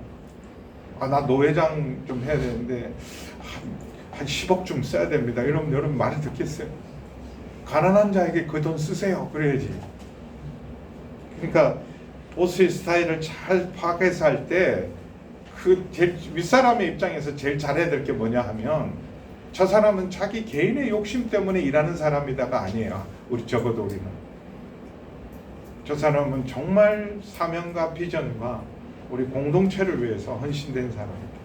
나 노회장 좀 해야 되는데 한 10억 좀 써야 됩니다. 이러면 여러분 말을 듣겠어요? 가난한 자에게 그 돈 쓰세요. 그래야지. 그러니까 보스의 스타일을 잘 파악해서 할 때 그 윗사람의 입장에서 제일 잘해야 될 게 뭐냐 하면, 저 사람은 자기 개인의 욕심 때문에 일하는 사람이다가 아니에요. 적어도 우리는. 저 사람은 정말 사명과 비전과 우리 공동체를 위해서 헌신된 사람입니다.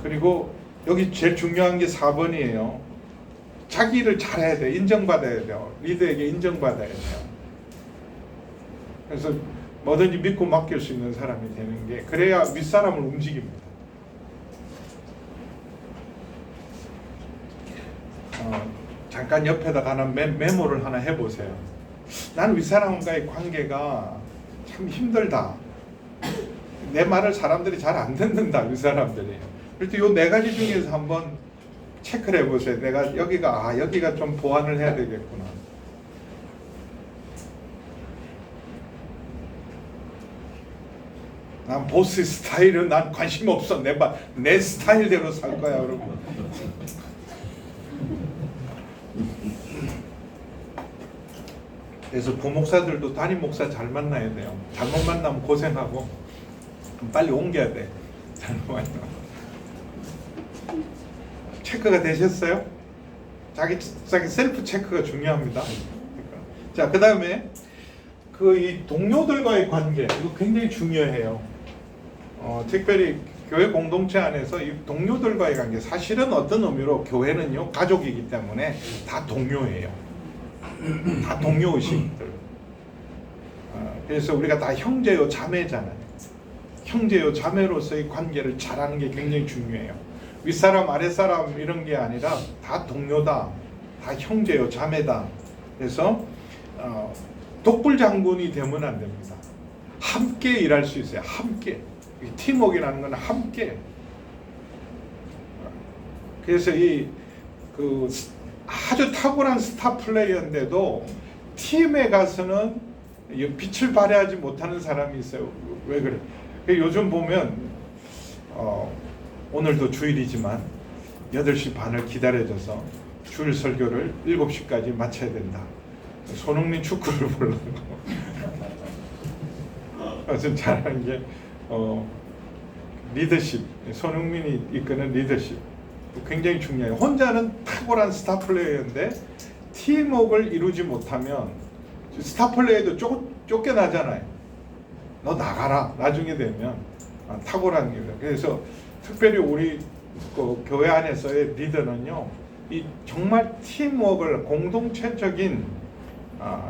그리고 여기 제일 중요한 게 4번이에요. 자기 일을 잘해야 돼. 인정받아야 돼요. 리더에게 인정받아야 돼요. 그래서 뭐든지 믿고 맡길 수 있는 사람이 되는 게, 그래야 윗사람을 움직입니다. 잠깐 옆에다가 하나 메모를 하나 해보세요. 난 윗사람과의 관계가 참 힘들다. 내 말을 사람들이 잘 안 듣는다, 윗사람들이. 그럴 때 이 4가지 중에서 한번 체크를 해보세요. 내가 여기가 좀 보완을 해야 되겠구나. 난 보스 스타일은 난 관심 없어. 내 스타일대로 살 거야, 여러분. 그래서 부목사들도 담임 목사 잘 만나야 돼요. 잘못 만나면 고생하고 빨리 옮겨야 돼. 잘못 만나면. 체크가 되셨어요? 자기 셀프 체크가 중요합니다. 자, 그 다음에 이 동료들과의 관계, 이거 굉장히 중요해요. 특별히 교회 공동체 안에서 이 동료들과의 관계, 사실은 어떤 의미로 교회는요, 가족이기 때문에 다 동료예요. 다 동료의식들. 그래서 우리가 다 형제요 자매잖아요. 형제요 자매로서의 관계를 잘하는 게 굉장히 중요해요. 윗사람 아랫사람 이런 게 아니라 다 동료다, 다 형제요 자매다. 그래서 독불장군이 되면 안 됩니다. 함께 일할 수 있어요. 함께. 팀워크라는 건 함께. 그래서 아주 탁월한 스타 플레이어인데도 팀에 가서는 빛을 발휘하지 못하는 사람이 있어요. 왜 그래? 요즘 보면 오늘도 주일이지만 8시 반을 기다려줘서 주일 설교를 7시까지 마쳐야 된다. 손흥민 축구를 보려고. 좀 잘하는 게 리더십, 손흥민이 이끄는 리더십 굉장히 중요해요. 혼자는 탁월한 스타 플레이어인데 팀워크를 이루지 못하면 스타 플레이어도 쫓겨나잖아요. 너 나가라. 나중에 되면 탁월한 일이에요. 그래서 특별히 우리 교회 안에서의 리더는요, 이 정말 팀워크를, 공동체적인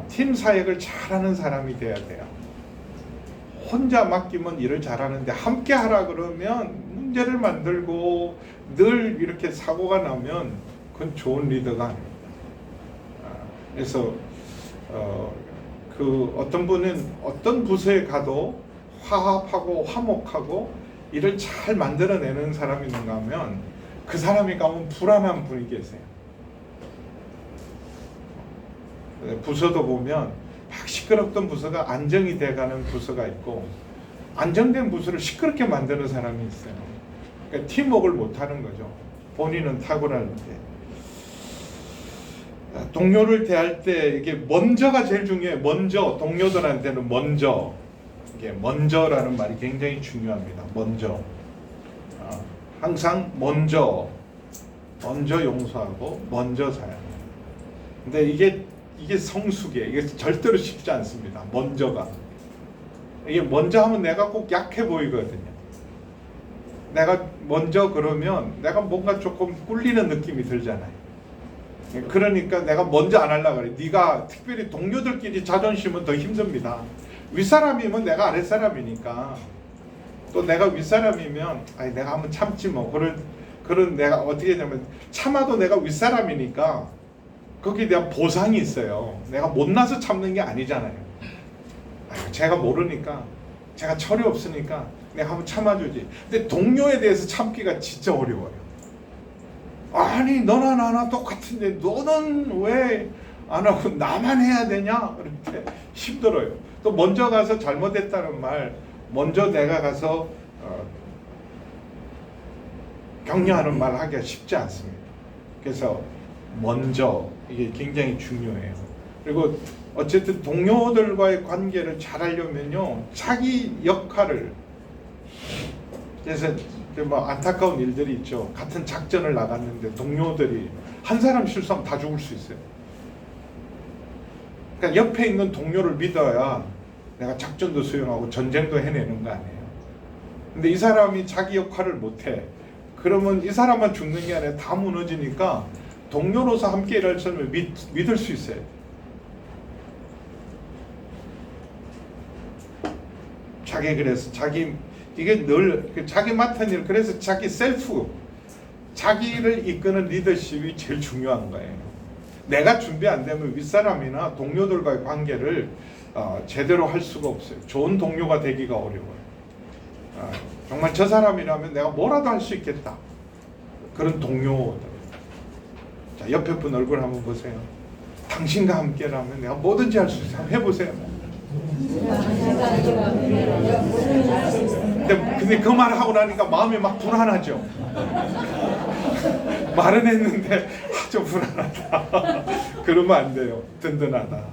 팀 사역을 잘하는 사람이 돼야 돼요. 혼자 맡기면 일을 잘하는데 함께 하라 그러면 문제를 만들고 늘 이렇게 사고가 나면 그건 좋은 리더가 아닙니다. 그래서 그 어떤 분은 어떤 부서에 가도 화합하고 화목하고 일을 잘 만들어내는 사람이 있는가 하면 그 사람이 가면 불안한 분이 계세요. 부서도 보면 막 시끄럽던 부서가 안정이 돼가는 부서가 있고 안정된 부서를 시끄럽게 만드는 사람이 있어요. 그러니까 팀워크를 못하는 거죠. 본인은 탁월한데 동료를 대할 때 이게 먼저가 제일 중요해요. 먼저 동료들한테는 먼저 이게 먼저라는 말이 굉장히 중요합니다. 먼저 항상 먼저 용서하고 먼저 사랑해요. 근데 이게 성숙이에요. 이게 절대로 쉽지 않습니다. 먼저가 이게 먼저 하면 내가 꼭 약해 보이거든요. 내가 먼저 그러면 내가 뭔가 조금 꿀리는 느낌이 들잖아요. 그러니까 내가 먼저 안 하려고 그래. 네가 특별히 동료들끼리 자존심은 더 힘듭니다. 윗사람이면 내가 아랫사람이니까 또 내가 윗사람이면 아니 내가 한번 참지 뭐 그런 내가 어떻게 하냐면 참아도 내가 윗사람이니까 거기에 대한 보상이 있어요. 내가 못나서 참는 게 아니잖아요. 아유, 제가 모르니까 제가 철이 없으니까 내가 한번 참아주지. 근데 동료에 대해서 참기가 진짜 어려워요. 아니 너나 나나 똑같은데 너는 왜 안 하고 나만 해야 되냐? 그렇게 힘들어요. 또 먼저 가서 잘못했다는 말 먼저 내가 가서 격려하는 말 하기가 쉽지 않습니다. 그래서 먼저 이게 굉장히 중요해요. 그리고 어쨌든 동료들과의 관계를 잘 하려면요 자기 역할을 그래서 뭐 안타까운 일들이 있죠. 같은 작전을 나갔는데 동료들이 한 사람 실수하면 다 죽을 수 있어요. 그러니까 옆에 있는 동료를 믿어야 내가 작전도 수행하고 전쟁도 해내는 거 아니에요. 근데 이 사람이 자기 역할을 못해. 그러면 이 사람만 죽는 게 아니라 다 무너지니까 동료로서 함께 일할 사람을 믿을 수 있어요. 그래서 이게 늘 자기 맡은 일, 그래서 자기 자기를 이끄는 리더십이 제일 중요한 거예요. 내가 준비 안 되면 윗사람이나 동료들과의 관계를 제대로 할 수가 없어요. 좋은 동료가 되기가 어려워요. 정말 저 사람이라면 내가 뭐라도 할 수 있겠다. 그런 동료들. 자, 옆에 분 얼굴 한번 보세요. 당신과 함께라면 내가 뭐든지 할 수 있어요. 한번 해보세요. 근데 그 말을 하고 나니까 마음이 막 불안하죠. 말은 했는데 좀 불안하다. 그러면 안 돼요. 든든하다.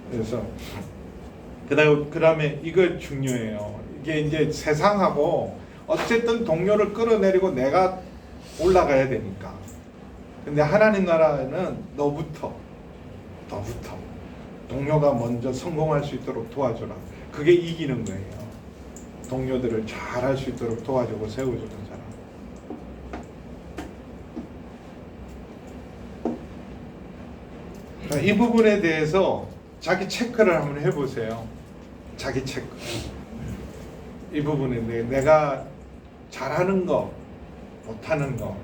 그래서 그다음에 이거 중요해요. 이게 이제 세상하고 어쨌든 동료를 끌어내리고 내가 올라가야 되니까. 근데 하나님 나라에는 너부터 동료가 먼저 성공할 수 있도록 도와줘라. 그게 이기는 거예요. 동료들을 잘 할 수 있도록 도와주고 세워주는 사람. 이 부분에 대해서 자기 체크를 한번 해보세요. 자기 체크. 이 부분에 내가 잘하는 거, 못하는 거.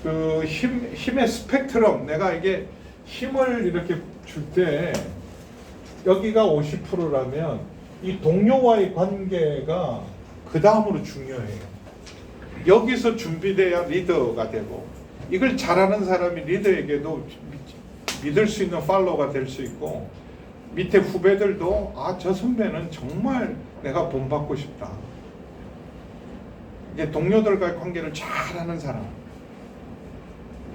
그 힘의 스펙트럼, 내가 이게 힘을 이렇게 줄 때 여기가 50%라면 이 동료와의 관계가 그 다음으로 중요해요. 여기서 준비돼야 리더가 되고, 이걸 잘하는 사람이 리더에게도 믿을 수 있는 팔로워가 될 수 있고, 밑에 후배들도 저 선배는 정말 내가 본받고 싶다. 이게 동료들과의 관계를 잘하는 사람.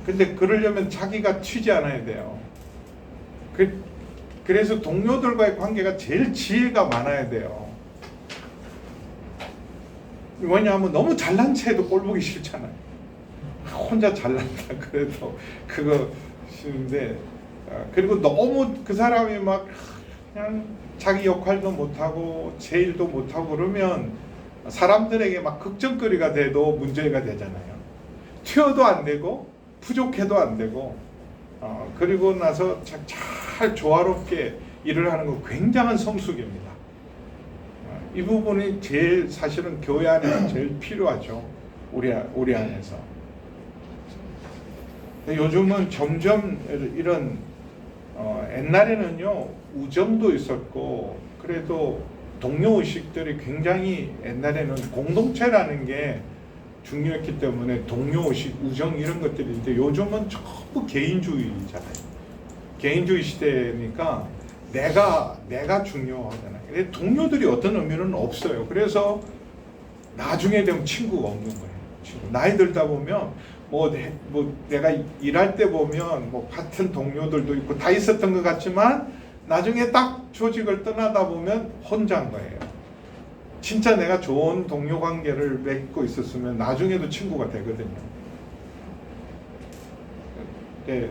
근데 그러려면 자기가 튀지 않아야 돼요. 그래서 동료들과의 관계가 제일 지혜가 많아야 돼요. 왜냐하면 너무 잘난 체해도 꼴 보기 싫잖아요. 혼자 잘난다 그래도 그거 싫은데 그리고 너무 그 사람이 막 그냥 자기 역할도 못하고 제 일도 못하고 그러면 사람들에게 막 걱정거리가 돼도 문제가 되잖아요. 튀어도 안 되고 부족해도 안 되고 그리고 나서 잘 조화롭게 일을 하는 거 굉장한 성숙입니다. 이 부분이 제일 사실은 교회 안에서 제일 필요하죠. 우리 안에서. 요즘은 점점 이런 옛날에는요 우정도 있었고 그래도 동료 의식들이 굉장히 옛날에는 공동체라는 게 중요했기 때문에 동료 의식, 우정 이런 것들이 있는데 요즘은 전부 개인주의잖아요. 개인주의 시대니까 내가 중요하잖아요. 근데 동료들이 어떤 의미는 없어요. 그래서 나중에 되면 친구가 없는 거예요. 나이 들다 보면 뭐 내가 일할 때 보면 뭐 같은 동료들도 있고 다 있었던 것 같지만 나중에 딱 조직을 떠나다 보면 혼자인 거예요. 진짜 내가 좋은 동료 관계를 맺고 있었으면 나중에도 친구가 되거든요. 네,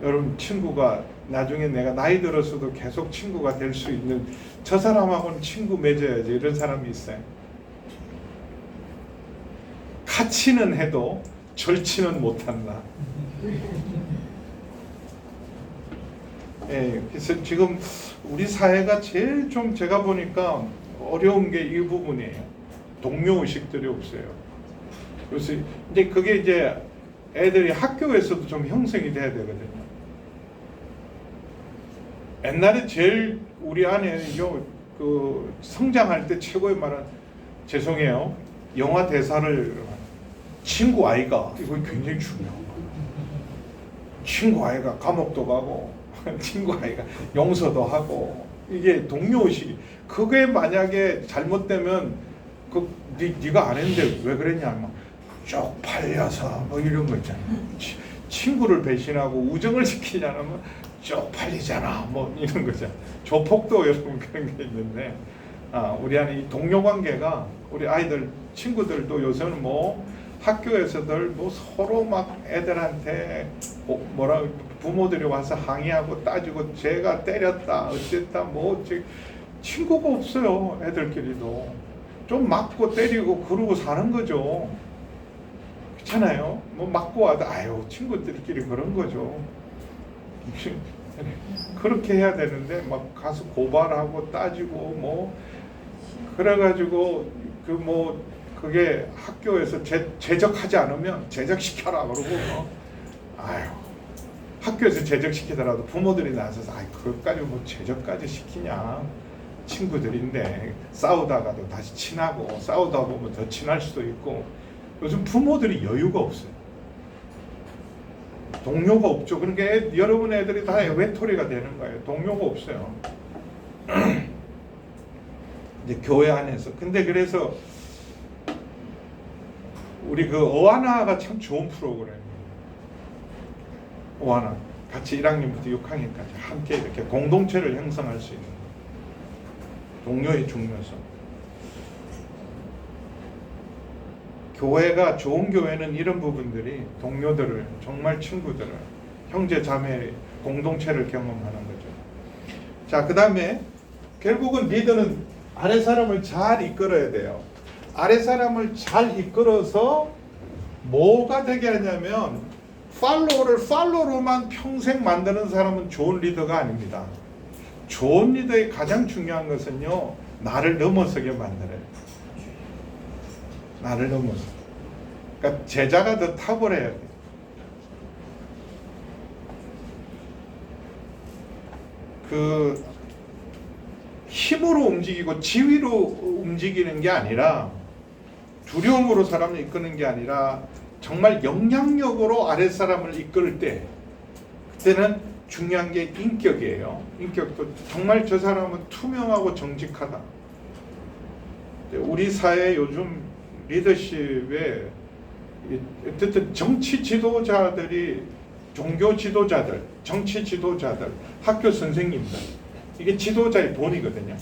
여러분 친구가 나중에 내가 나이 들어서도 계속 친구가 될 수 있는 저 사람하고는 친구 맺어야지 이런 사람이 있어요. 같이는 해도 절친은 못한다. 예, 그래서 지금 우리 사회가 제일 좀 제가 보니까 어려운 게 이 부분이에요. 동료 의식들이 없어요. 그래서 이제 그게 이제 애들이 학교에서도 좀 형성이 돼야 되거든요. 옛날에 제일 우리 안에요 그 성장할 때 최고의 말은 죄송해요 영화 대사를 친구 아이가 이거 굉장히 중요한 거예요. 친구 아이가 감옥도 가고 친구 아이가 용서도 하고 이게 동료의식이 그게 만약에 잘못되면 그 네가 안 했는데 왜 그랬냐 막 쪽팔려서 뭐 이런 거 있잖아요. 친구를 배신하고 우정을 지키자면 뭐 쪽팔리잖아 뭐 이런 거죠. 조폭도 여러분 그런 게 있는데 우리 안에 이 동료 관계가 우리 아이들 친구들도 요새는 뭐 학교에서들 뭐 서로 막 애들한테 뭐라 부모들이 와서 항의하고 따지고 쟤가 때렸다 어쨌다 뭐 친구가 없어요. 애들끼리도 좀 맞고 때리고 그러고 사는 거죠. 그렇잖아요. 뭐 맞고 와도 아유 친구들끼리 그런 거죠. 그렇게 해야 되는데 막 가서 고발하고 따지고 뭐 그래가지고 그 뭐 그게 학교에서 제적하지 않으면 제적시켜라 그러고 뭐 아유 학교에서 제적시키더라도 부모들이 나서서 아이 그것까지 뭐 제적까지 시키냐 친구들인데 싸우다가도 다시 친하고 싸우다 보면 더 친할 수도 있고 요즘 부모들이 여유가 없어요. 동료가 없죠. 그러니까 여러분 애들이 다 외톨이가 되는 거예요. 동료가 없어요. 이제 교회 안에서. 근데 그래서 우리 그 어하나가 참 좋은 프로그램이에요. 어하나 같이 1학년부터 6학년까지 함께 이렇게 공동체를 형성할 수 있는 동료의 중요성. 교회가 좋은 교회는 이런 부분들이 동료들을 정말 친구들을 형제 자매 공동체를 경험하는 거죠. 자, 그 다음에 결국은 리더는 아래 사람을 잘 이끌어야 돼요. 아래 사람을 잘 이끌어서 뭐가 되게 하냐면 팔로우로만 평생 만드는 사람은 좋은 리더가 아닙니다. 좋은 리더의 가장 중요한 것은요, 나를 넘어서게 만들어요. 나를 넘어서. 그러니까 제자가 더 탁월해야 돼. 그 힘으로 움직이고 지위로 움직이는 게 아니라 두려움으로 사람을 이끄는 게 아니라 정말 영향력으로 아랫사람을 이끌 때 그때는 중요한 게 인격이에요. 인격도 정말 저 사람은 투명하고 정직하다. 우리 사회 요즘 리더십에 어쨌든 정치 지도자들이 종교 지도자들, 정치 지도자들, 학교 선생님들 이게 지도자의 본이거든요.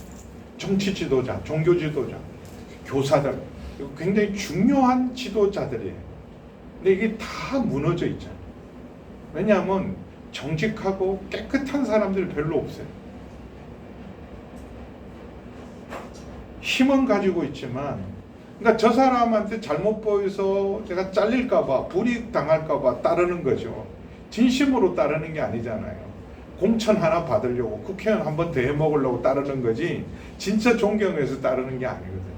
정치 지도자, 종교 지도자, 교사들 굉장히 중요한 지도자들이에요. 근데 이게 다 무너져 있잖아요. 왜냐하면 정직하고 깨끗한 사람들이 별로 없어요. 힘은 가지고 있지만, 그러니까 저 사람한테 잘못 보여서 제가 잘릴까봐, 불이익 당할까봐 따르는 거죠. 진심으로 따르는 게 아니잖아요. 공천 하나 받으려고, 국회의원 한 번 더 해먹으려고 따르는 거지, 진짜 존경해서 따르는 게 아니거든요.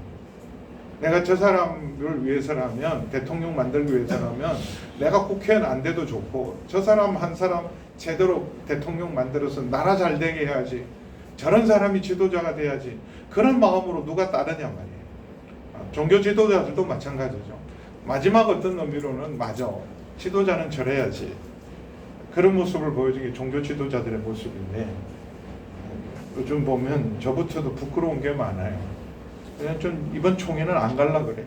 내가 저 사람을 위해서라면, 대통령 만들기 위해서라면 내가 국회의원 안 돼도 좋고, 저 사람 한 사람 제대로 대통령 만들어서 나라 잘 되게 해야지, 저런 사람이 지도자가 돼야지, 그런 마음으로 누가 따르냐 말이에요. 종교 지도자들도 마찬가지죠. 마지막 어떤 의미로는 맞아, 지도자는 저래야지, 그런 모습을 보여준 게 종교 지도자들의 모습인데, 요즘 보면 저부터도 부끄러운 게 많아요. 그냥 좀 이번 총회는 안 갈라 그래요.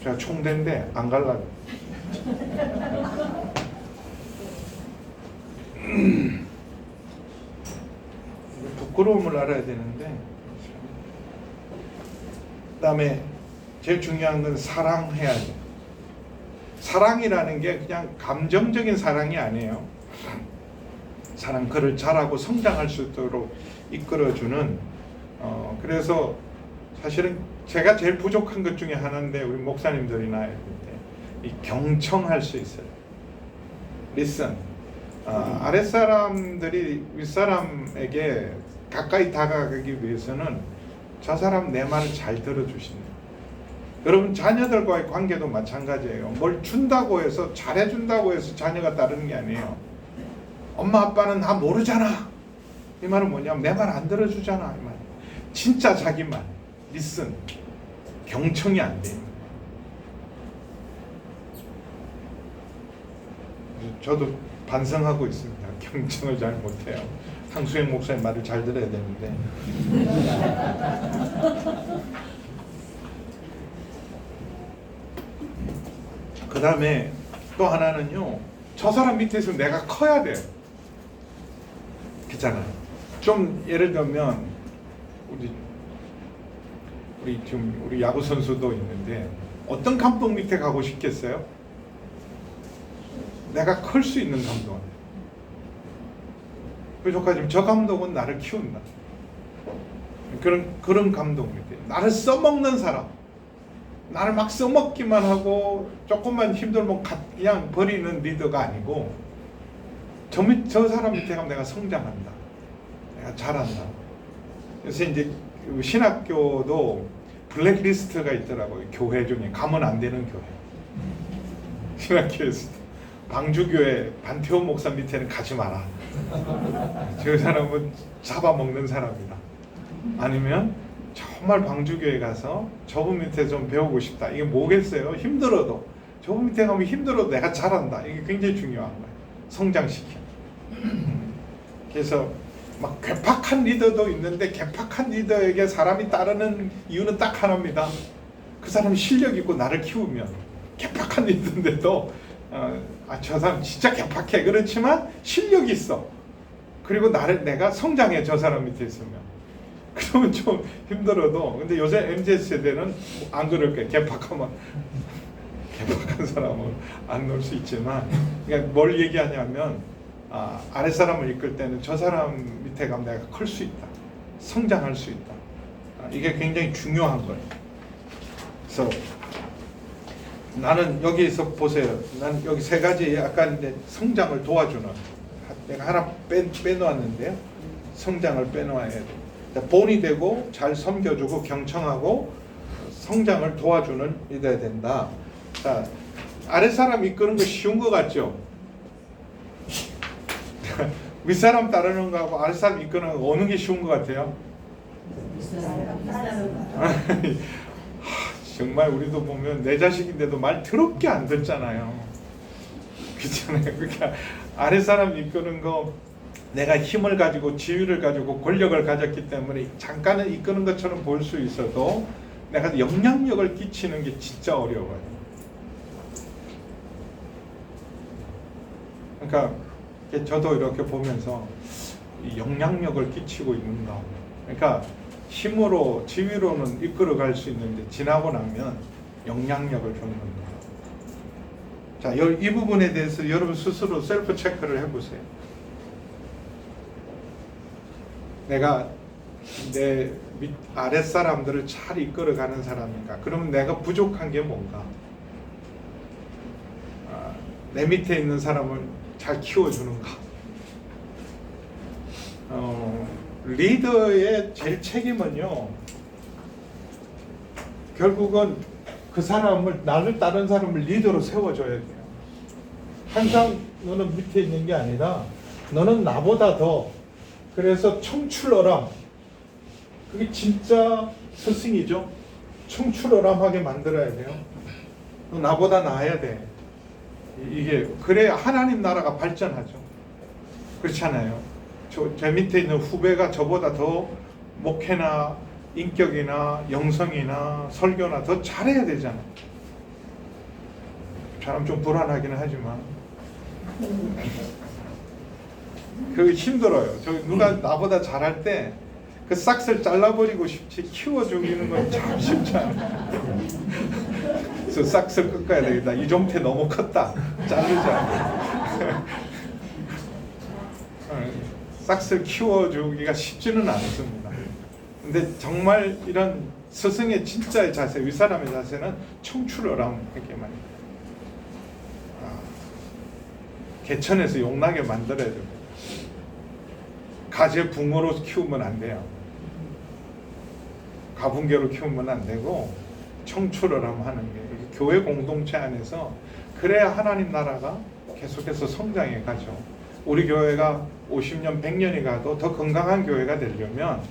제가 총대인데 안 갈라 그래요. 부끄러움을 알아야 되는데, 그 다음에 제일 중요한 건 사랑해야 돼요. 사랑이라는 게 그냥 감정적인 사랑이 아니에요. 사랑, 그를 자라고 성장할 수 있도록 이끌어주는, 그래서 사실은 제가 제일 부족한 것 중에 하나인데, 우리 목사님들이나 이럴 때 이 경청할 수 있어요. listen. 아랫사람들이 윗사람에게 가까이 다가가기 위해서는 저 사람 내 말을 잘 들어주신다. 여러분, 자녀들과의 관계도 마찬가지예요. 뭘 준다고 해서, 잘해준다고 해서 자녀가 따르는 게 아니에요. 엄마 아빠는 나 모르잖아, 이 말은 뭐냐면 내 말 안 들어주잖아, 이 말. 진짜 자기 말 listen, 경청이 안 돼요. 저도 반성하고 있습니다. 경청을 잘 못해요. 황수영 목사님 말을 잘 들어야 되는데. 그 다음에 또 하나는요, 저 사람 밑에서 내가 커야 돼요. 그렇잖아요. 좀 예를 들면 우리 야구 선수도 있는데, 어떤 감독 밑에 가고 싶겠어요? 내가 클 수 있는 감독. 그저까지 저 감독은 나를 키운다. 그런 감독 밑에 나를 써먹는 사람, 나를 막 써먹기만 하고 조금만 힘들면 그냥 버리는 리더가 아니고, 저 사람 밑에 가면 내가 성장한다, 내가 잘한다. 그래서 이제 신학교도 블랙리스트가 있더라고요. 교회 중에 가면 안 되는 교회. 신학교에서 방주교회 반태원 목사 밑에는 가지 마라. 저 사람은 잡아먹는 사람이다. 아니면 정말 방주교회 가서 저분 밑에 좀 배우고 싶다. 이게 뭐겠어요? 힘들어도 저분 밑에 가면 힘들어도 내가 잘한다. 이게 굉장히 중요한 거예요. 성장시켜. 그래서 막 괴팍한 리더도 있는데, 괴팍한 리더에게 사람이 따르는 이유는 딱 하나입니다. 그 사람이 실력 있고 나를 키우면. 괴팍한 리더인데도 저 사람 진짜 괴팍해. 그렇지만 실력이 있어. 그리고 내가 성장해, 저 사람 밑에 있으면. 그러면 좀 힘들어도. 근데 요새 MZ세대는 안 그럴 거예요. 괴팍한 사람은 안 넣을 수 있지만, 그러니까 뭘 얘기하냐면, 아랫사람을 이끌 때는 저 사람 밑에 가면 내가 클 수 있다, 성장할 수 있다. 이게 굉장히 중요한 거예요. 그래서 나는 여기서 보세요. 난 여기 세 가지 약간 이제 성장을 도와주는, 내가 하나 빼놓았는데요. 성장을 빼놓아야 돼. 본이 되고 잘 섬겨주고 경청하고 성장을 도와주는 리더야 된다. 자, 아랫사람 이끄는 거 쉬운 거 같죠? 윗사람 따르는 거하고 아랫사람 이끄는 거 어느 게 쉬운 거 같아요? 정말 우리도 보면 내 자식인데도 말 더럽게 안 듣잖아요. 그렇잖아요. 그러니까 아랫사람 이끄는 거, 내가 힘을 가지고 지위를 가지고 권력을 가졌기 때문에 잠깐은 이끄는 것처럼 보일 수 있어도 내가 영향력을 끼치는 게 진짜 어려워요. 그러니까 저도 이렇게 보면서 영향력을 끼치고 있는가. 그러니까 힘으로, 지위로는 이끌어갈 수 있는데 지나고 나면 영향력을 줬는가? 자, 이 부분에 대해서 여러분 스스로 셀프 체크를 해보세요. 내가 내 아랫 사람들을 잘 이끌어가는 사람인가? 그러면 내가 부족한 게 뭔가? 내 밑에 있는 사람을 잘 키워주는가? 리더의 제일 책임은요, 결국은 그 사람을, 나를 다른 사람을 리더로 세워줘야 돼요. 항상 너는 밑에 있는 게 아니라 너는 나보다 더, 그래서 청출어람, 그게 진짜 스승이죠. 청출어람하게 만들어야 돼요. 너 나보다 나아야 돼. 이게 그래야 하나님 나라가 발전하죠. 그렇잖아요. 제 밑에 있는 후배가 저보다 더 목회나 인격이나 영성이나 설교나 더 잘해야 되잖아요. 사람 좀 불안하기는 하지만 그게 힘들어요. 누가 나보다 잘할 때 그 싹을 잘라버리고 싶지 키워 죽이는 건 참 쉽지 않아요. 그래서 싹을 꺾어야 되겠다. 이종태 너무 컸다. 자르자. 싹을 키워주기가 쉽지는 않습니다. 근데 정말 이런 스승의 진짜의 자세, 윗사람의 자세는 청출어람하게 만듭니다. 개천에서 용나게 만들어야 됩니다. 가재붕어로 키우면 안 돼요. 가분개로 키우면 안 되고 청출어람 하는 게 교회 공동체 안에서 그래야 하나님 나라가 계속해서 성장해 가죠. 우리 교회가 50년, 100년이 가도 더 건강한 교회가 되려면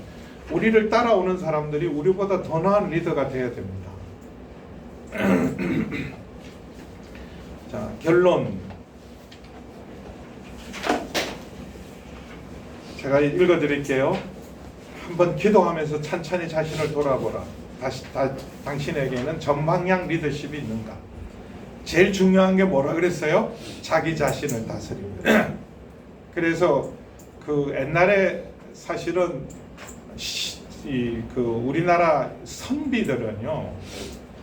우리를 따라오는 사람들이 우리보다 더 나은 리더가 되어야 됩니다. 자, 결론. 제가 읽어드릴게요. 한번 기도하면서 찬찬히 자신을 돌아보라. 당신에게는 전방향 리더십이 있는가? 제일 중요한 게 뭐라 그랬어요? 자기 자신을 다스립니다. 그래서 그 옛날에 사실은 그 우리나라 선비들은요,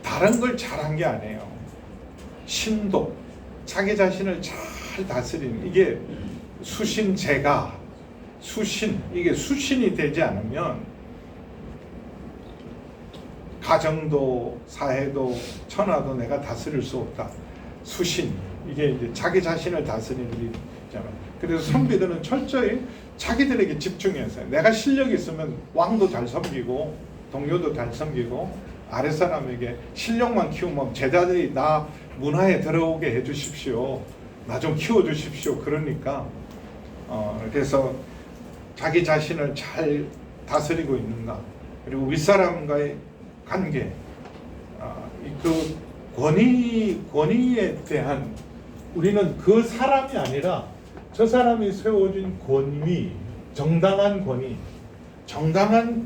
다른 걸 잘한 게 아니에요. 신도, 자기 자신을 잘 다스리는, 이게 수신제가, 이게 수신이 되지 않으면 가정도 사회도 천하도 내가 다스릴 수 없다. 수신, 이게 이제 자기 자신을 다스리는 일이잖아요. 그래서 선비들은 철저히 자기들에게 집중해서, 내가 실력이 있으면 왕도 잘 섬기고 동료도 잘 섬기고 아랫사람에게 실력만 키우면 제자들이 나 문화에 들어오게 해주십시오, 나 좀 키워주십시오. 그러니까 그래서 자기 자신을 잘 다스리고 있는가, 그리고 윗사람과의 관계, 그 권위에 대한, 우리는 그 사람이 아니라 저 사람이 세워준 권위, 정당한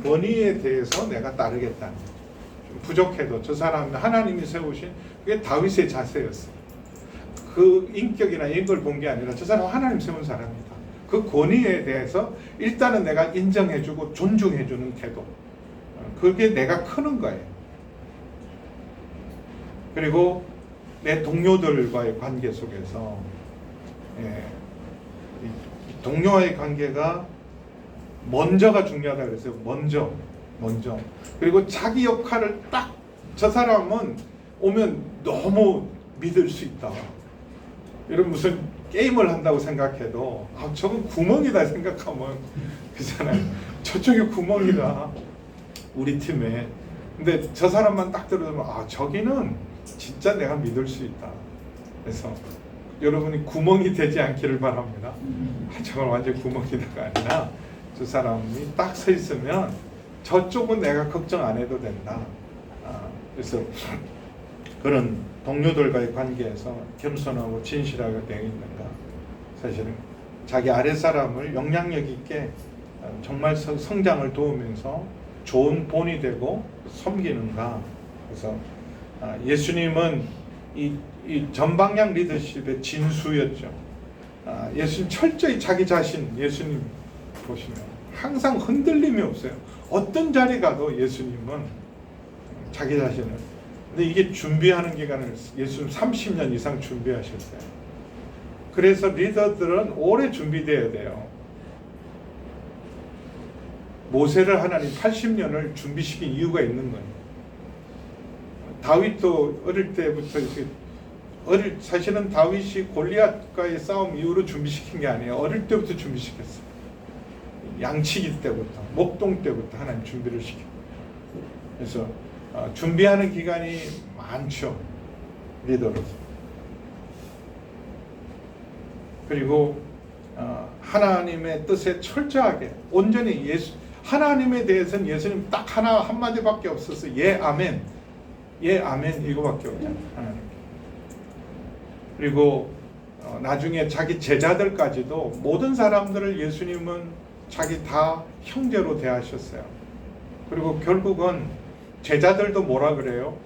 권위에 대해서 내가 따르겠다는, 좀 부족해도 저 사람이 하나님이 세우신, 그게 다윗의 자세였어요. 그 인격이나 이걸 본 게 아니라 저 사람은 하나님 세운 사람이다. 그 권위에 대해서 일단은 내가 인정해주고 존중해주는 태도, 그게 내가 크는 거예요. 그리고 내 동료들과의 관계 속에서, 동료와의 관계가 먼저가 중요하다 그랬어요. 먼저. 그리고 자기 역할을 딱, 저 사람은 오면 너무 믿을 수 있다. 여러분 무슨 게임을 한다고 생각해도 저건 구멍이다 생각하면 그잖아요. 저쪽에 구멍이다, 우리 팀에. 근데 저 사람만 딱 들어오면 저기는 진짜 내가 믿을 수 있다. 그래서 여러분이 구멍이 되지 않기를 바랍니다. 저건 완전 구멍이다가 아니라 저 사람이 딱 서 있으면 저쪽은 내가 걱정 안 해도 된다. 그래서 그런 동료들과의 관계에서 겸손하고 진실하게 되어 있는가, 사실은 자기 아랫사람을 영향력 있게 정말 성장을 도우면서 좋은 본이 되고 섬기는가. 그래서 예수님은 이 전방향 리더십의 진수였죠. 예수님 철저히 자기 자신, 예수님 보시면 항상 흔들림이 없어요. 어떤 자리 가도 예수님은 자기 자신을, 근데 이게 준비하는 기간을 예수님 30년 이상 준비하셨어요. 그래서 리더들은 오래 준비돼야 돼요. 모세를 하나님 80년을 준비시킨 이유가 있는 거예요. 다윗도 어릴 때부터 사실은 다윗이 골리앗과의 싸움 이후로 준비시킨 게 아니에요. 어릴 때부터 준비시켰어요. 양치기 때부터, 목동 때부터 하나님 준비를 시켰어요. 그래서 준비하는 기간이 많죠. 리더로서. 그리고 하나님의 뜻에 철저하게 온전히 하나님에 대해서는 예수님 딱 한마디밖에 없었어요. 예 아멘, 예 아멘 이거밖에 없잖아요. 하나님. 그리고 나중에 자기 제자들까지도 모든 사람들을 예수님은 자기 다 형제로 대하셨어요. 그리고 결국은 제자들도 뭐라 그래요?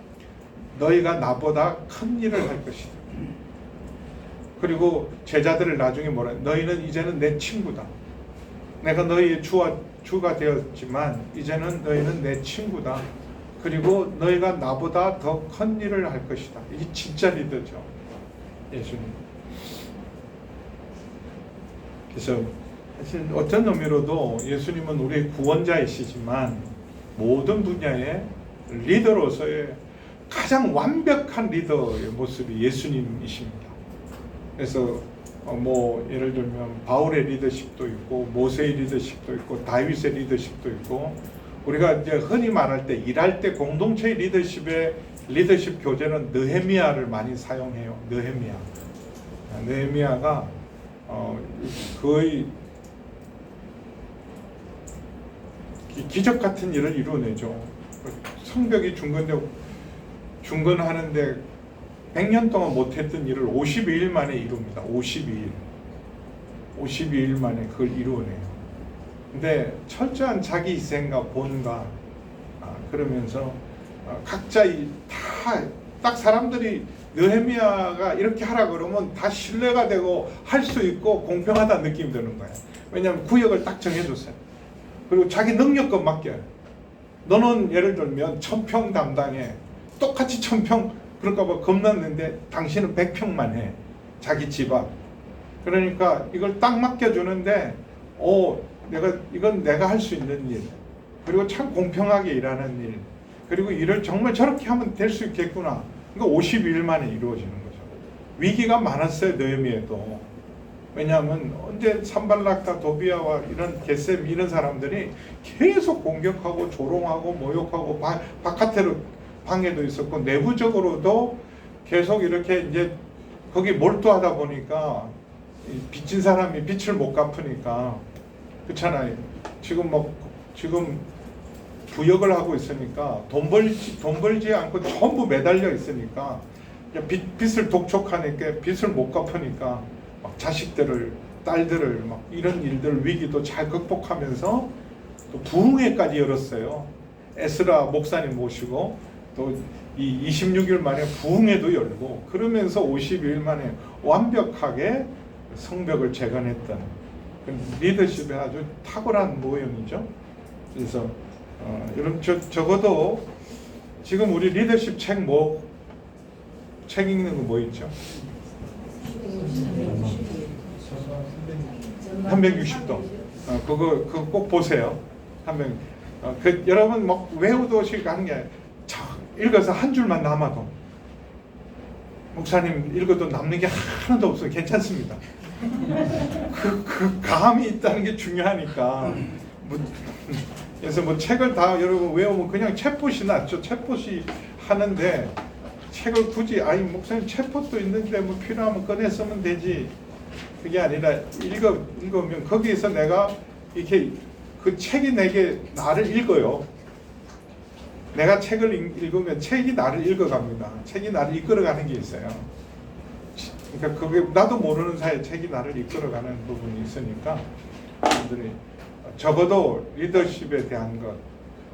너희가 나보다 큰 일을 할 것이다. 그리고 제자들을 나중에 뭐라? 너희는 이제는 내 친구다. 내가 너희의 주가 되었지만 이제는 너희는 내 친구다. 그리고 너희가 나보다 더 큰 일을 할 것이다. 이게 진짜 리더죠. 예수님. 그래서 사실 어떤 의미로도 예수님은 우리의 구원자이시지만 모든 분야의 리더로서의 가장 완벽한 리더의 모습이 예수님이십니다. 그래서 뭐 예를 들면 바울의 리더십도 있고 모세의 리더십도 있고 다윗의 리더십도 있고 우리가 이제 흔히 말할 때 일할 때 공동체의 리더십 교재는 느헤미야를 많이 사용해요. 느헤미야가 거의 기적 같은 일을 이루어내죠. 성벽이 중건하는데 100년 동안 못했던 일을 52일 만에 이룹니다. 52일 만에 그걸 이루어내요. 근데 철저한 자기 희생과 본과 그러면서 각자 딱 사람들이 느헤미야가 이렇게 하라 그러면 다 신뢰가 되고 할 수 있고 공평하다는 느낌이 드는 거예요. 왜냐하면 구역을 딱 정해줬어요. 그리고 자기 능력껏 맡겨요. 너는 예를 들면 1000평 담당해. 똑같이 1000평 그럴까봐 겁났는데 당신은 100평만 해. 자기 집 앞. 그러니까 이걸 딱 맡겨주는데 이건 내가 할 수 있는 일. 그리고 참 공평하게 일하는 일. 그리고 일을 정말 저렇게 하면 될 수 있겠구나. 그러니까 52일 만에 이루어지는 거죠. 위기가 많았어요. 느헤미야도. 왜냐하면 언제 산발락과 도비아와 이런 게셈 이런 사람들이 계속 공격하고 조롱하고 모욕하고 바깥으로 방해도 있었고 내부적으로도 계속 이렇게 이제 거기 몰두하다 보니까 빚진 사람이 빚을 못 갚으니까 그렇잖아요. 지금 부역을 하고 있으니까 돈 벌지 않고 전부 매달려 있으니까 빚을 독촉하니까 빚을 못 갚으니까 막 자식들을 딸들을 막 이런 일들 위기도 잘 극복하면서 또 부흥회까지 열었어요. 에스라 목사님 모시고 또 이 26일 만에 부흥회도 열고 그러면서 52일 만에 완벽하게 성벽을 재건했던 리더십의 아주 탁월한 모형이죠. 그래서 여러분 적어도 지금 우리 리더십 책 읽는 거 뭐 있죠? 360도. 그거 꼭 보세요. 여러분 막 외우도록 하는 게 읽어서 한 줄만 남아도 목사님 읽어도 남는 게 하나도 없어요. 괜찮습니다. 그 감이 있다는 게 중요하니까. 그래서 책을 다 여러분 외우면 그냥 챗봇이 낫죠. 챗봇이 하는데 책을 굳이 목사님 챗봇도 있는데 뭐 필요하면 꺼내 쓰면 되지. 그게 아니라 읽으면 거기에서 내가 이렇게 그 책이 내게 나를 읽어요. 내가 책을 읽으면 책이 나를 읽어갑니다. 책이 나를 이끌어가는 게 있어요. 그러니까 그게 나도 모르는 사이에 책이 나를 이끌어가는 부분이 있으니까 여러분들이 적어도 리더십에 대한 것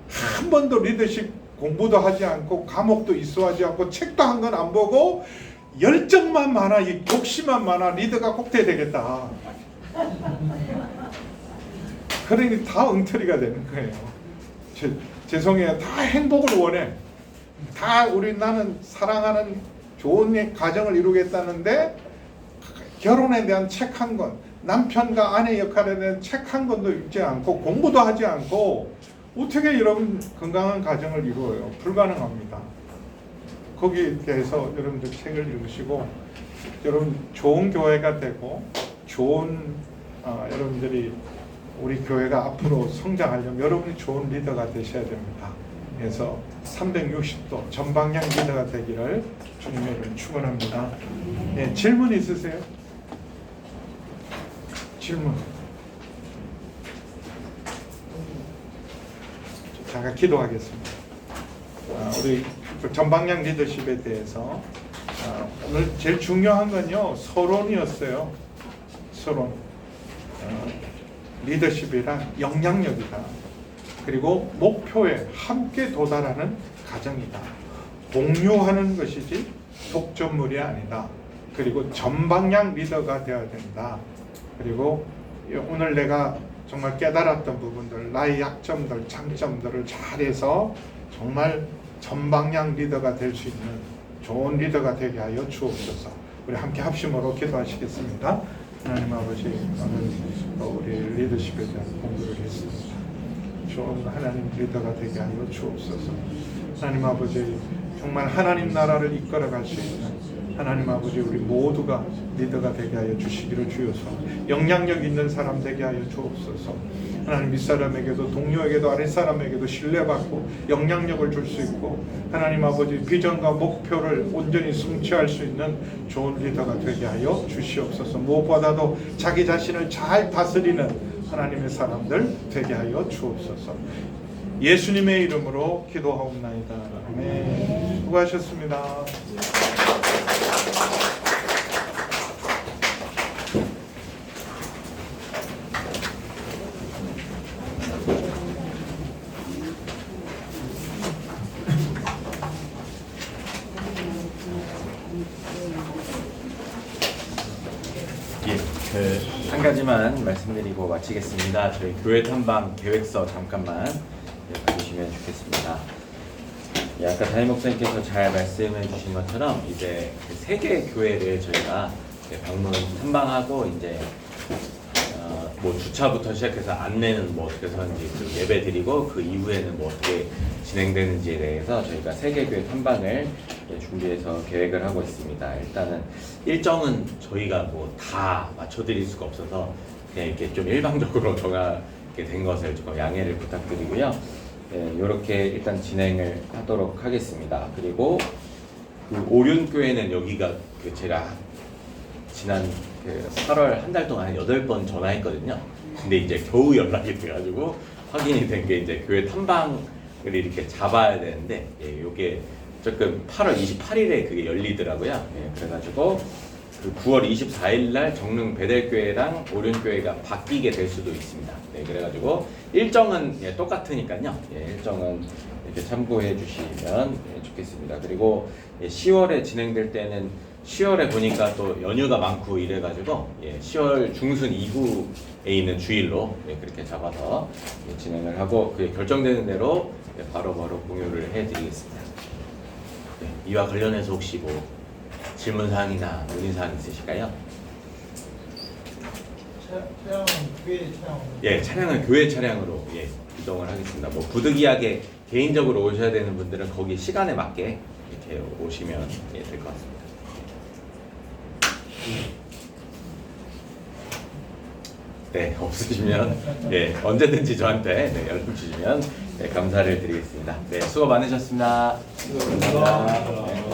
한 번도 리더십 공부도 하지 않고 과목도 이수하지 않고 책도 한 건 안 보고 열정만 많아, 욕심만 많아, 리더가 꼭 돼야 되겠다. 그러니 다 엉터리가 되는 거예요. 죄송해요. 다 행복을 원해. 다 나는 사랑하는 좋은 가정을 이루겠다는데 결혼에 대한 책 한 권, 남편과 아내 역할에 대한 책 한 권도 읽지 않고 공부도 하지 않고 어떻게 여러분 건강한 가정을 이루어요? 불가능합니다. 거기에 대해서 여러분들 책을 읽으시고 여러분 좋은 교회가 되고 좋은 여러분들이 우리 교회가 앞으로 성장하려면 여러분이 좋은 리더가 되셔야 됩니다. 그래서 360도 전방향 리더가 되기를 주님의 축원합니다. 네, 질문 있으세요? 질문. 제가 기도하겠습니다. 우리 전방향 리더십에 대해서 오늘 제일 중요한 건요 서론이었어요. 서론. 리더십이란 영향력이다. 그리고 목표에 함께 도달하는 가정이다. 공유하는 것이지 독점물이 아니다. 그리고 전방향 리더가 되어야 된다. 그리고 오늘 내가 정말 깨달았던 부분들, 나의 약점들, 장점들을 잘해서 정말 전방향 리더가 될 수 있는 좋은 리더가 되게 하여 주옵소서. 우리 함께 합심으로 기도하시겠습니다. 하나님 아버지, 오늘 우리 리더십에 대한 공부를 했습니다. 좋은 하나님 리더가 되게 하여 주옵소서. 하나님 아버지, 정말 하나님 나라를 이끌어갈 수 있는 하나님 아버지, 우리 모두가 리더가 되게 하여 주시기를 주여서 영향력 있는 사람 되게 하여 주옵소서. 하나님 윗사람에게도 동료에게도 아랫사람에게도 신뢰받고 영향력을 줄 수 있고 하나님 아버지 비전과 목표를 온전히 성취할 수 있는 좋은 리더가 되게 하여 주시옵소서. 무엇보다도 자기 자신을 잘 다스리는 하나님의 사람들 되게 하여 주옵소서. 예수님의 이름으로 기도하옵나이다. 아멘. 수고하셨습니다. 한 가지만 말씀드리고 마치겠습니다. 저희 교회 탐방 계획서 잠깐만 봐주시면 좋겠습니다. 아까 담임 목사님께서 잘 말씀해 주신 것처럼 이제 세 개의 교회를 저희가 방문 탐방하고 이제 뭐 주차부터 시작해서 안내는 뭐 어떻게 하는지 그 예배 드리고 그 이후에는 뭐 어떻게 진행되는지에 대해서 저희가 세 개 교회 탐방을 준비해서 계획을 하고 있습니다. 일단은 일정은 저희가 뭐 다 맞춰드릴 수가 없어서 그냥 이렇게 좀 일방적으로 정하게 된 것을 조금 양해를 부탁드리고요. 이렇게 일단 진행을 하도록 하겠습니다. 그리고 그 오륜교회는 여기가 그 제가 지난 그 8월 한 달 동안 8번 전화했거든요. 근데 이제 겨우 연락이 돼가지고 확인이 된 게 이제 교회 탐방을 이렇게 잡아야 되는데 요게 조금 8월 28일에 그게 열리더라고요. 그래가지고 그 9월 24일 날 정릉 베델교회랑 오륜교회가 바뀌게 될 수도 있습니다. 그래가지고 일정은 똑같으니까요. 일정은 이렇게 참고해 주시면 좋겠습니다. 그리고 10월에 진행될 때는 10월에 보니까 또 연휴가 많고 이래가지고 10월 중순 이후에 있는 주일로 그렇게 잡아서 진행을 하고 그게 결정되는 대로 바로바로 공유를 해드리겠습니다. 이와 관련해서 혹시 뭐 질문사항이나 문의사항 있으실까요? 차량은 교회 차량? 차량은 교회 차량으로 이동을 하겠습니다. 뭐 부득이하게 개인적으로 오셔야 되는 분들은 거기 시간에 맞게 이렇게 오시면 될 것 같습니다. 없으시면 언제든지 저한테 연락 주시면 감사를 드리겠습니다. 수고 많으셨습니다. 감사합니다.